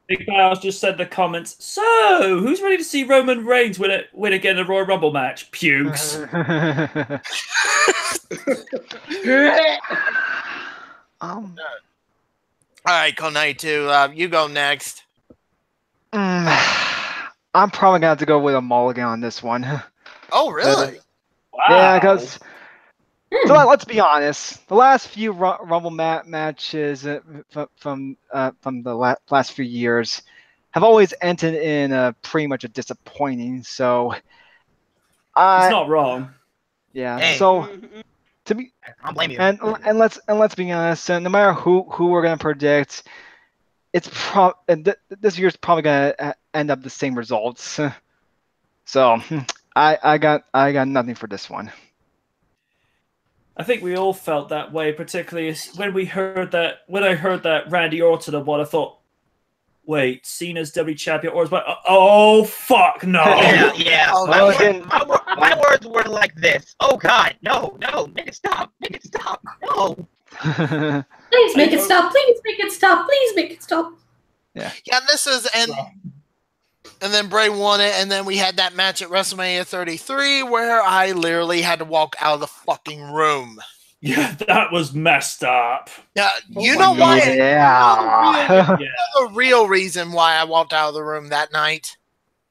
Big Miles just said in the comments, so who's ready to see Roman Reigns win again a Royal Rumble match? Pukes. All right, Cole 92, you go next. I'm probably gonna have to go with a mulligan on this one. Oh, really? Wow. Yeah, because so let's be honest. The last few Rumble matches from the last few years have always ended in pretty much a disappointing. So, He's not wrong. Yeah. Hey. So to be I don't blame you. and let's be honest. No matter who we're gonna predict, it's this year's probably gonna end up the same results. So I got nothing for this one. I think we all felt that way, particularly when I heard that Randy Orton won. I thought, wait, Cena's WWE champion, or like, oh fuck no. Yeah. Oh, My words were like this. Oh God, no, make it stop, no. Please make it stop. Please make it stop. Please make it stop. Yeah, this is and then Bray won it, and then we had that match at WrestleMania 33 where I literally had to walk out of the fucking room. Yeah, that was messed up. Yeah, you know why? Yeah. The real reason why I walked out of the room that night.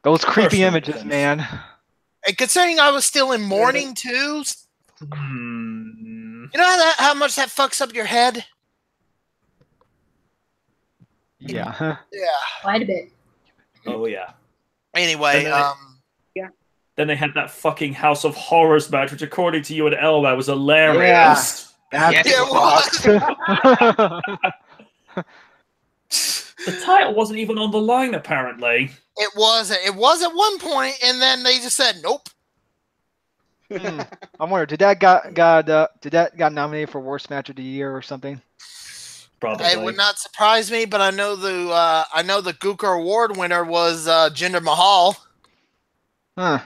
Those creepy Personal images, offense. man. And considering I was still in mourning too, you know how much that fucks up your head? Yeah. Yeah. Quite a bit. Oh yeah. Anyway, Then they had that fucking House of Horrors match, which according to you and Elma was hilarious. Yes, it The title wasn't even on the line, apparently. it was at one point, and then they just said nope. I'm wondering, did that got nominated for worst match of the year or something? Probably. It would not surprise me, but I know the Gooker Award winner was Jinder Mahal. Huh.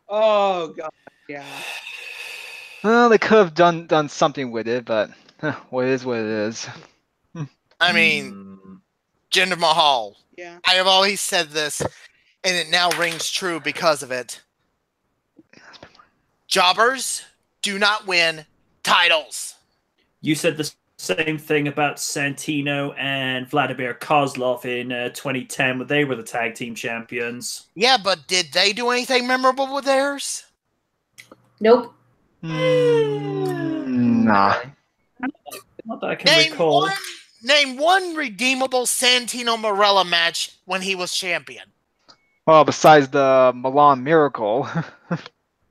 Oh God. Yeah. Well, they could have done something with it, but what it is what it is. I mean, Jinder Mahal. Yeah. I have always said this, and it now rings true because of it. Jobbers do not win titles. You said the Same thing about Santino and Vladimir Kozlov in 2010 when they were the tag team champions. Yeah, but did they do anything memorable with theirs? Nope. Nah. Not that I can recall. Name one redeemable Santino Marella match when he was champion. Well, besides the Milan Miracle.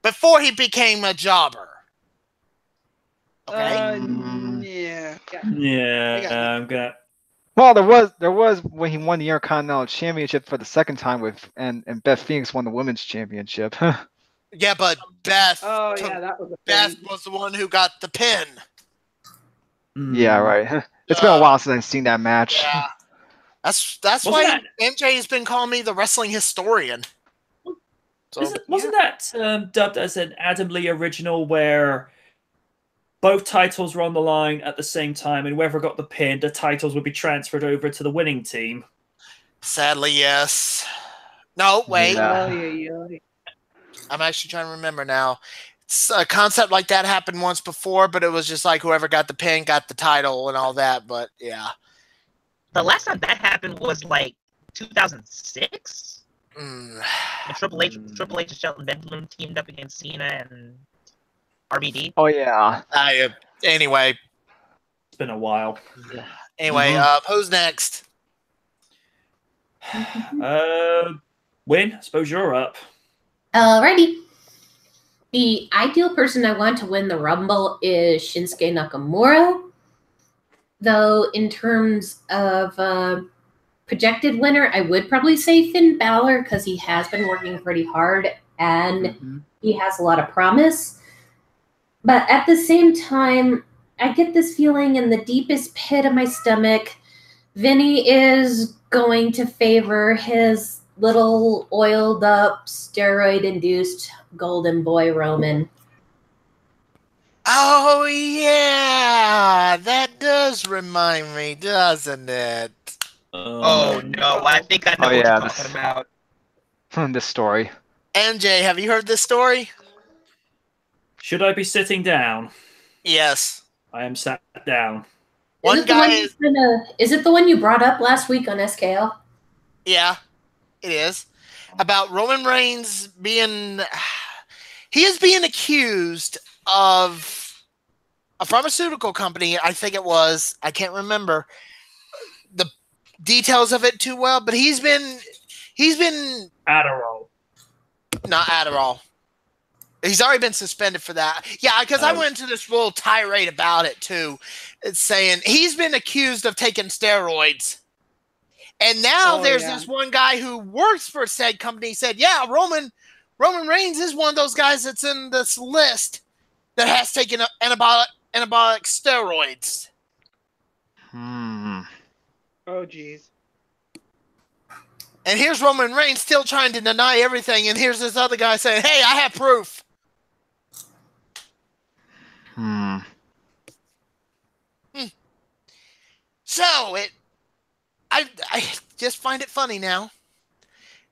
Before he became a jobber. Okay. Yeah. Yeah, I'm gonna. Well, there was when he won the Intercontinental Championship for the second time and Beth Phoenix won the Women's Championship. Yeah, but Beth. Oh yeah, that was a Beth thing. was the one who got the pin. Yeah, right. It's been a while since I've seen that match. Yeah. That's Wasn't why MJ has been calling me the wrestling historian. So, Wasn't that dubbed as an Adam Lee original where both titles were on the line at the same time, and whoever got the pin, the titles would be transferred over to the winning team? sadly, yes. No, wait. Yeah. Yeah. I'm actually trying to remember now. It's a concept like that happened once before, but it was just like whoever got the pin got the title and all that. But yeah. The last time that happened was like 2006. Mm. When Triple H and Shelton Benjamin teamed up against Cena and RVD. Oh yeah. Anyway. It's been a while. Anyway, who's next? Win, I suppose you're up. Alrighty. The ideal person I want to win the Rumble is Shinsuke Nakamura. Though, in terms of projected winner, I would probably say Finn Balor because he has been working pretty hard and he has a lot of promise. But at the same time, I get this feeling in the deepest pit of my stomach, Vinny is going to favor his little oiled up, steroid-induced golden boy Roman. Oh, yeah. That does remind me, doesn't it? Oh, no. I think I know what you're talking about. This story. MJ, have you heard this story? Should I be sitting down? Yes. I am sat down. One guy is... Is it the one you brought up last week on SKL? Yeah, it is. About Roman Reigns being... He is being accused of a pharmaceutical company, I think it was. I can't remember the details of it too well, but he's been Adderall. Not Adderall. He's already been suspended for that. Yeah, because I went into this real tirade about it too. It's saying he's been accused of taking steroids. And now there's this one guy who works for said company said, yeah, Roman Reigns is one of those guys that's in this list that has taken anabolic steroids. Oh, geez. And here's Roman Reigns still trying to deny everything, and here's this other guy saying, hey, I have proof. So, I just find it funny now.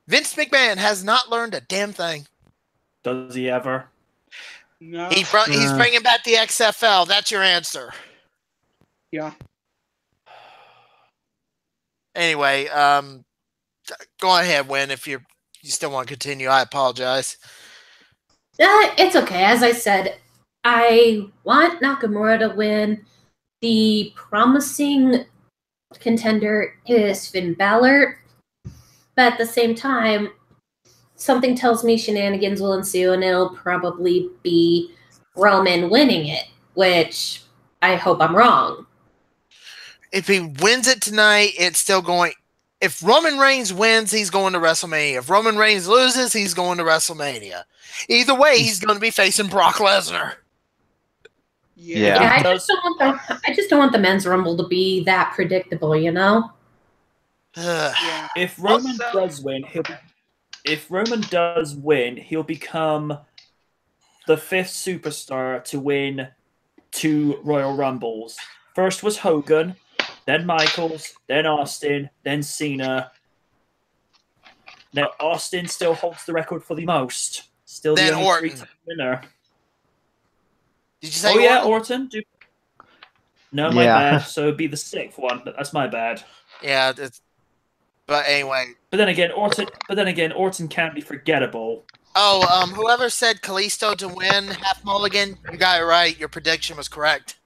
Vince McMahon has not learned a damn thing. Does he ever? No. He's bringing back the XFL. That's your answer. Yeah. Anyway, go ahead, Win. If you still want to continue, I apologize. It's okay. As I said, I want Nakamura to win. The promising contender is Finn Balor. But at the same time, something tells me shenanigans will ensue and it'll probably be Roman winning it, which I hope I'm wrong. If he wins it tonight, it's still going... If Roman Reigns wins, he's going to WrestleMania. If Roman Reigns loses, he's going to WrestleMania. Either way, he's going to be facing Brock Lesnar. Yeah. I just don't want the men's rumble to be that predictable, you know? Yeah. If Roman does win, he'll become the fifth superstar to win 2 Royal Rumbles. First was Hogan, then Michaels, then Austin, then Cena. Now Austin still holds the record for the most. Still the only Orton. 3-time winner. Did you say Orton? No, my Yeah. bad. So it'd be the 6th one. That's my bad. Yeah, but anyway. But then again, Orton can't be forgettable. Oh, whoever said Kalisto to win half mulligan, you got it right. Your prediction was correct.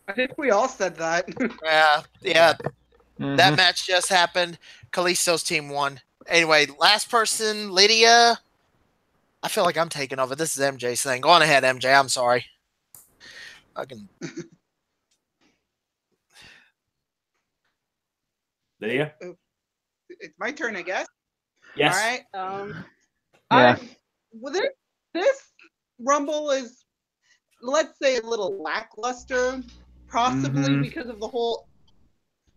I think we all said that. Yeah. Mhm. That match just happened. Kalisto's team won. Anyway, last person, Lydia. I feel like I'm taking over. This is MJ's thing. Go on ahead, MJ. I'm sorry. I can. Lydia? It's my turn, I guess. Yes. All right. Yeah. Well, this Rumble is, let's say, a little lackluster, possibly because of the whole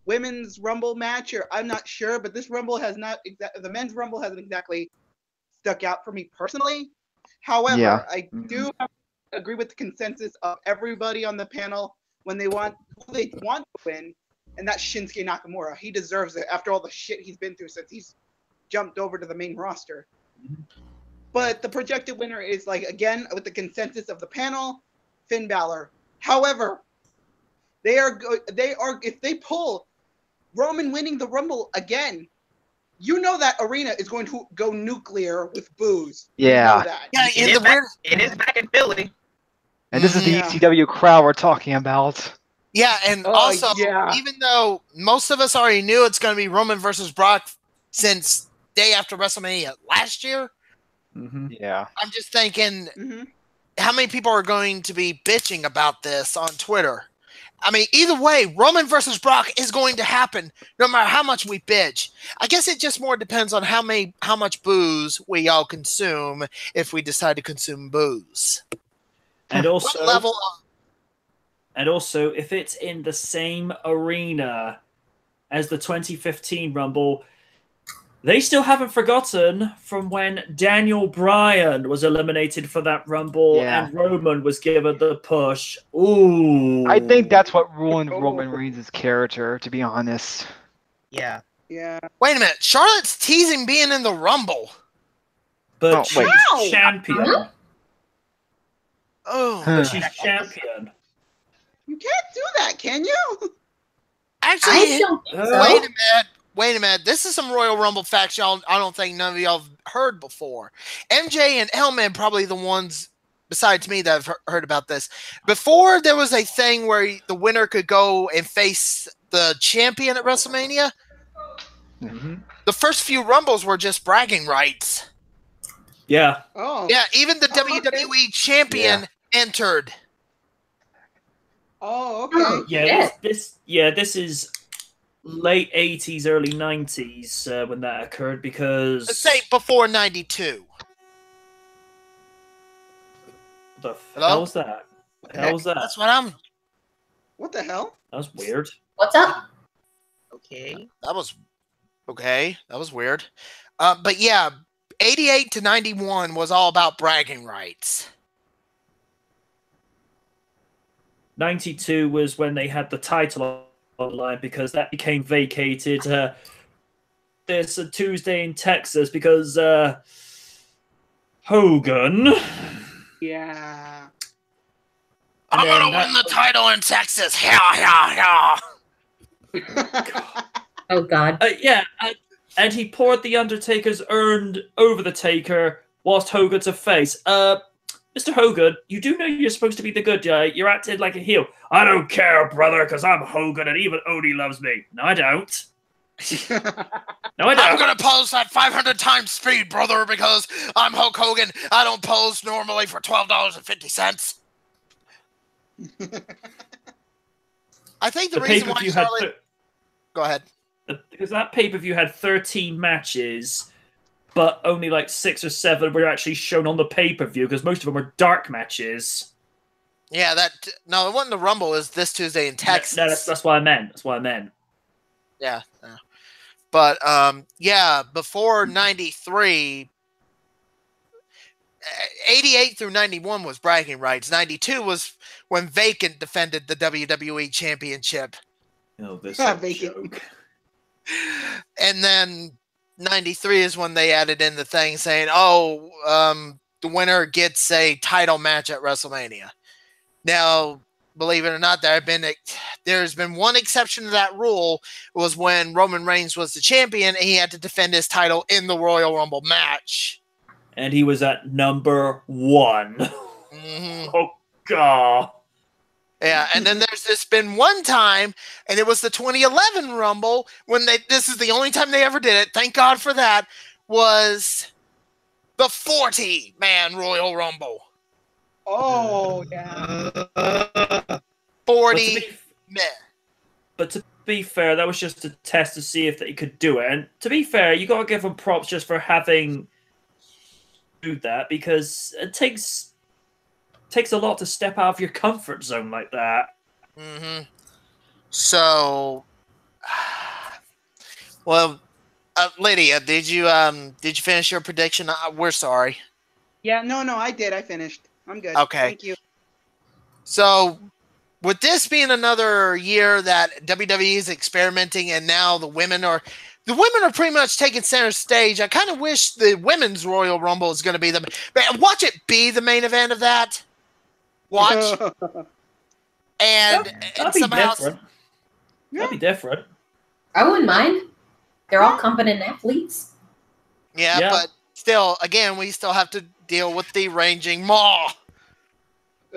women's Rumble match. Or I'm not sure, but this Rumble has not the men's Rumble hasn't exactly stuck out for me personally. However, Yeah. I do agree with the consensus of everybody on the panel when they want to win, and that's Shinsuke Nakamura. He deserves it after all the shit he's been through since he's jumped over to the main roster. But the projected winner is, like, again, with the consensus of the panel, Finn Balor. However, they are if they pull Roman winning the Rumble again, you know that arena is going to go nuclear with boos. Yeah. You know that. Yeah, It is back in Philly. And this is the Yeah. ECW crowd we're talking about. Yeah, and Oh, also, yeah. even though most of us already knew it's going to be Roman versus Brock since day after WrestleMania last year, Yeah. I'm just thinking, Mhm. how many people are going to be bitching about this on Twitter? I mean, either way, Roman versus Brock is going to happen no matter how much we bitch. I guess it just more depends on how much booze we all consume if we decide to consume booze. And also, What level if it's in the same arena as the 2015 Rumble, they still haven't forgotten from when Daniel Bryan was eliminated for that Rumble and Roman was given the push. Ooh. I think that's what ruined Roman Reigns' character, to be honest. Yeah. Yeah. Wait a minute. Charlotte's teasing being in the Rumble. But wait. she's champion. Oh. But she's champion. You can't do that, can you? Actually, I don't think so. wait a minute. This is some Royal Rumble facts I don't think none of y'all have heard before. MJ and Hellman probably the ones besides me that have heard about this. Before there was a thing where the winner could go and face the champion at WrestleMania. The first few Rumbles were just bragging rights. Yeah. Oh. Yeah, even the WWE champion entered. Oh, okay. Yeah, this is late 80s, early 90s when that occurred because... Let's say before 92. The hell was that? The hell was that? That's what I'm... What the hell? That was weird. What's up? Okay. That was... Okay, that was weird. But yeah, 88 to 91 was all about bragging rights. 92 was when they had the title on the line because that became vacated this Tuesday in Texas because Hogan. Yeah. I'm going to win the title in Texas. Yeah. Oh, God. And he poured the Undertaker's earned over the Taker whilst Hogan's a face. Mr. Hogan, you do know you're supposed to be the good guy. You're acting like a heel. I don't care, brother, because I'm Hogan and even Odie loves me. No, I don't. No, I don't. I'm going to pose at 500 times speed, brother, because I'm Hulk Hogan. I don't pose normally for $12.50. I think the reason why Charlotte... Go ahead. Because that pay-per-view had 13 matches, but only like 6 or 7 were actually shown on the pay-per-view because most of them were dark matches. Yeah, no, it wasn't the Rumble. It was this Tuesday in Texas. No, that's what I meant. That's what I meant. Yeah. But, yeah, before 93, 88 through 91 was bragging rights. 92 was when Vacant defended the WWE Championship. Oh, this is a Vacant. joke. And then 93 is when they added in the thing saying, the winner gets a title match at WrestleMania. Now, believe it or not, there's been one exception to that rule. Was when Roman Reigns was the champion and he had to defend his title in the Royal Rumble match. And he was at number 1. Mm-hmm. Oh, God. Yeah, and then there's been one time, and it was the 2011 Rumble, when this is the only time they ever did it, thank God for that, was the 40-man Royal Rumble. Oh, yeah. 40 men. But to be fair, that was just a test to see if they could do it. And to be fair, you got to give them props just for having do that, because it takes a lot to step out of your comfort zone like that. Mm-hmm. So, well, Lydia, did you finish your prediction? We're sorry. Yeah, no, I did. I finished. I'm good. Okay. Thank you. So, with this being another year that WWE is experimenting, and now the women are pretty much taking center stage. I kind of wish the women's Royal Rumble is going to be watch it be the main event of that. Watch. And That'd be somehow different. That'd be different. I wouldn't mind. They're all competent athletes. Yeah, but still, again, we still have to deal with the raging maw.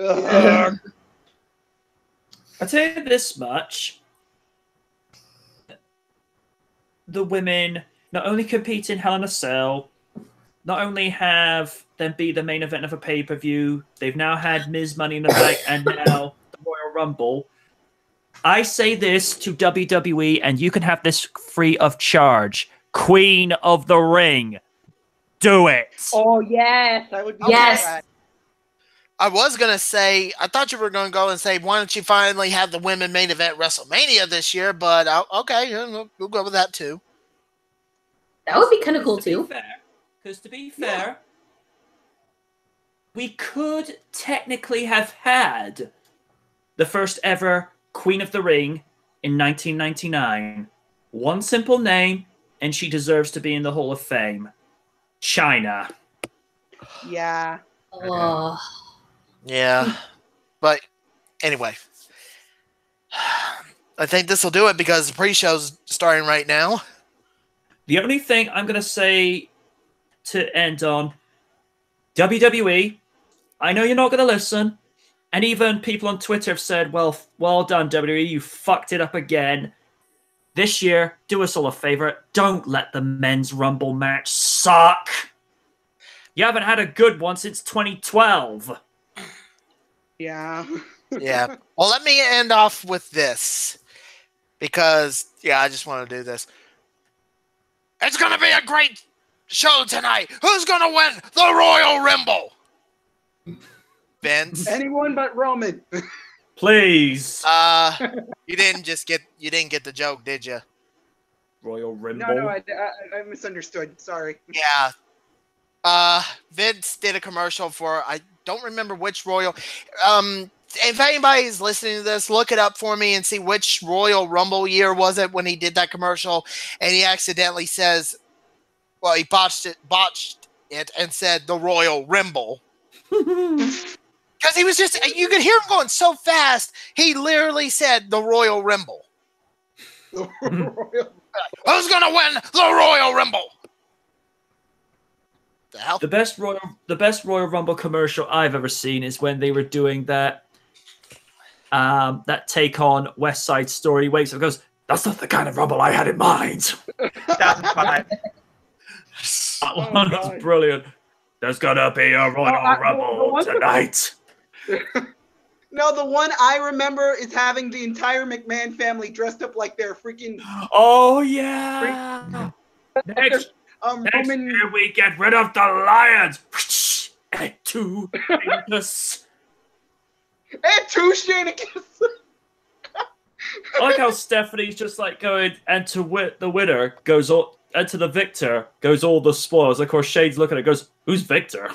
I'll tell you this much. The women not only compete in Hell in a Cell, not only have them be the main event of a pay-per-view, they've now had Miz Money in the Bank and now the Royal Rumble. I say this to WWE, and you can have this free of charge. Queen of the Ring. Do it. Oh, yes. I would be Yes. all right. I was going to say, I thought you were going to go and say, why don't you finally have the women main event WrestleMania this year? But okay, we'll go with that too. That would be kind of cool too. Because to be fair, we could technically have had the first ever Queen of the Ring in 1999. One simple name, and she deserves to be in the Hall of Fame. China. Yeah. Oh. Yeah. But anyway, I think this will do it because the pre-show's starting right now. The only thing I'm going to say to end on, WWE, I know you're not going to listen, and even people on Twitter have said, well done, WWE, you fucked it up again. This year, do us all a favor, don't let the men's Rumble match suck. You haven't had a good one since 2012. Yeah. Yeah. Well, let me end off with this because, I just want to do this. It's going to be a great show tonight. Who's going to win the Royal Rumble? Vince. Anyone but Roman. Please. You didn't get the joke, did you? Royal Rumble. No, I misunderstood. Sorry. Yeah. Vince did a commercial for, I don't remember which Royal. If anybody's listening to this, look it up for me and see which Royal Rumble year was it when he did that commercial. And he accidentally says, well, he botched it and said the Royal Rumble. Because he was just, you could hear him going so fast, he literally said the Royal Rumble. Who's going to win the Royal Rumble? The hell? The best Royal Rumble commercial I've ever seen is when they were doing that take on West Side Story. Wakes up, goes, "That's not the kind of Rumble I had in mind." That's fine. That one was brilliant. There's gonna be a Royal Rumble tonight. No, the one I remember is having the entire McMahon family dressed up like they're freaking. Oh yeah. Next Roman. year we get rid of the lions. And two fingers. And two shenanigans. I like how Stephanie's just like going, and to the winner goes all, and to the victor goes all the spoils. Of course, Shane's looking at it, goes, "Who's Victor?"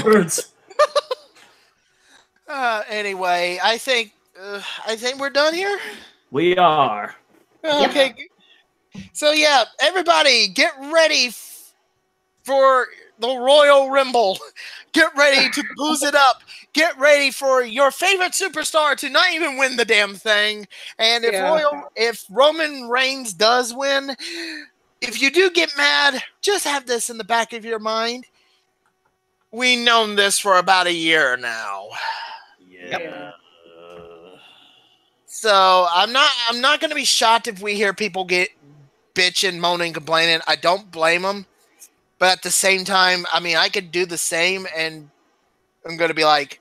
Words. Anyway, I think we're done here. We are. Okay. So yeah, everybody, get ready for the Royal Rumble. Get ready to booze it up. Get ready for your favorite superstar to not even win the damn thing. And if Roman Reigns does win, if you do get mad, just have this in the back of your mind. We've known this for about a year now. Yeah. So I'm not going to be shocked if we hear people get bitching, moaning, complaining. I don't blame them. But at the same time, I mean, I could do the same, and I'm going to be like,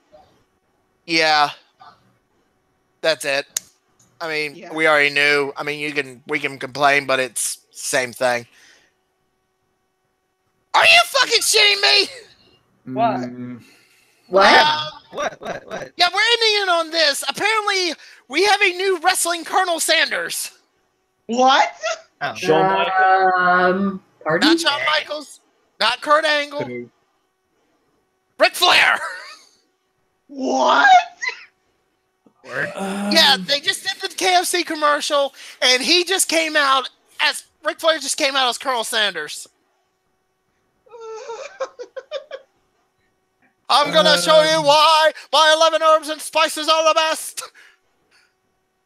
yeah, that's it. I mean, we already knew. I mean, we can complain, but it's same thing. Are you fucking shitting me? What? What? Yeah, we're ending in on this. Apparently, we have a new wrestling Colonel Sanders. What? Oh. Shawn Michaels. Pardon? Not Shawn Michaels. Not Kurt Angle. Ric Flair. What? Yeah, they just did the KFC commercial, and he just came out as Ric Flair just came out as Colonel Sanders. I'm gonna show you why my 11 herbs and spices are the best.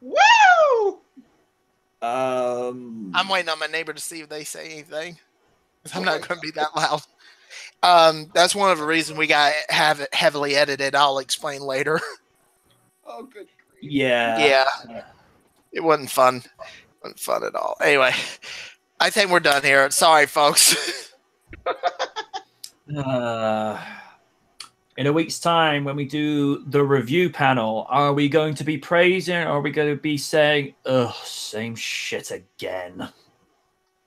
Woo! I'm waiting on my neighbor to see if they say anything. I'm not going to be that loud. That's one of the reasons we got have it heavily edited. I'll explain later. Oh, good. Yeah. It wasn't fun. It wasn't fun at all. Anyway, I think we're done here. Sorry, folks. In a week's time, when we do the review panel, are we going to be praising, or are we going to be saying, ugh, same shit again?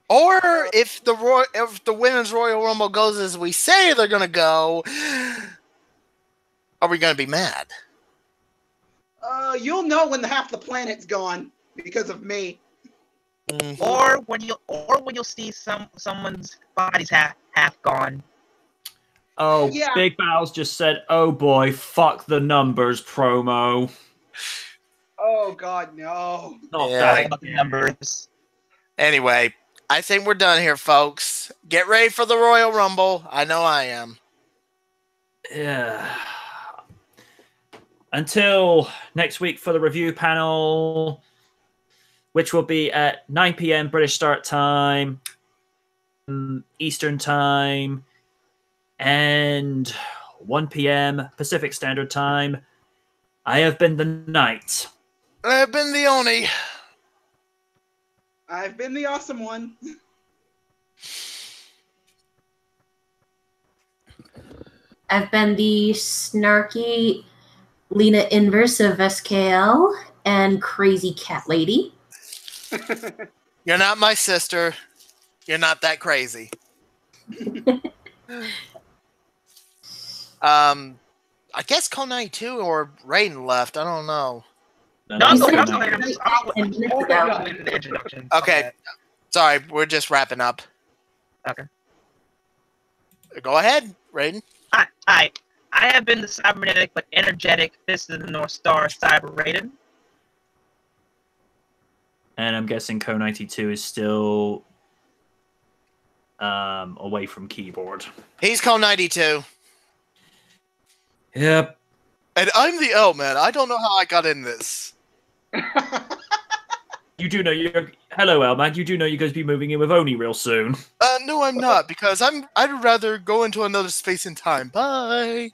Or if the Women's Royal Rumble goes as we say they're going to go, are we going to be mad? You'll know when half the planet's gone because of me. Mm-hmm. Or when you'll see someone's body's half gone. Oh, Yeah. Big Bow's just said, oh boy, fuck the numbers promo. Oh, God, no. Not Yeah. that. Numbers. Anyway, I think we're done here, folks. Get ready for the Royal Rumble. I know I am. Yeah. Until next week for the review panel, which will be at 9 p.m. British Start Time, Eastern Time, and 1 p.m. Pacific Standard Time. I have been the Knight. I have been the Oni. I've been the awesome one. I've been the snarky Lena Inverse of SKL and Crazy Cat Lady. You're not my sister. You're not that crazy. I guess Call 92 or Raiden left. I don't know. Okay. Sorry, we're just wrapping up. Okay. Go ahead, Raiden. Hi. I have been the cybernetic but energetic Fist of the North Star Cyber Raiden. And I'm guessing Co92 is still away from keyboard. He's Call 92. Yep. And I'm the L man. I don't know how I got in this. You do know you're... Hello, Elman. You do know you're going to be moving in with Oni real soon. No, I'm not, because I'd rather go into another space and time. Bye.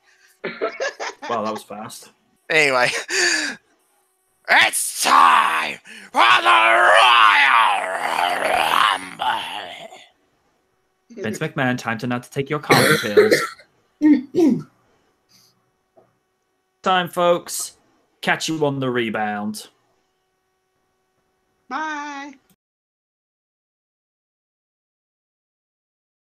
Wow, that was fast. Anyway. It's time for the Royal Rumble. Vince McMahon, time to not to take your coffee pills. Time, folks. Catch you on the rebound. Bye.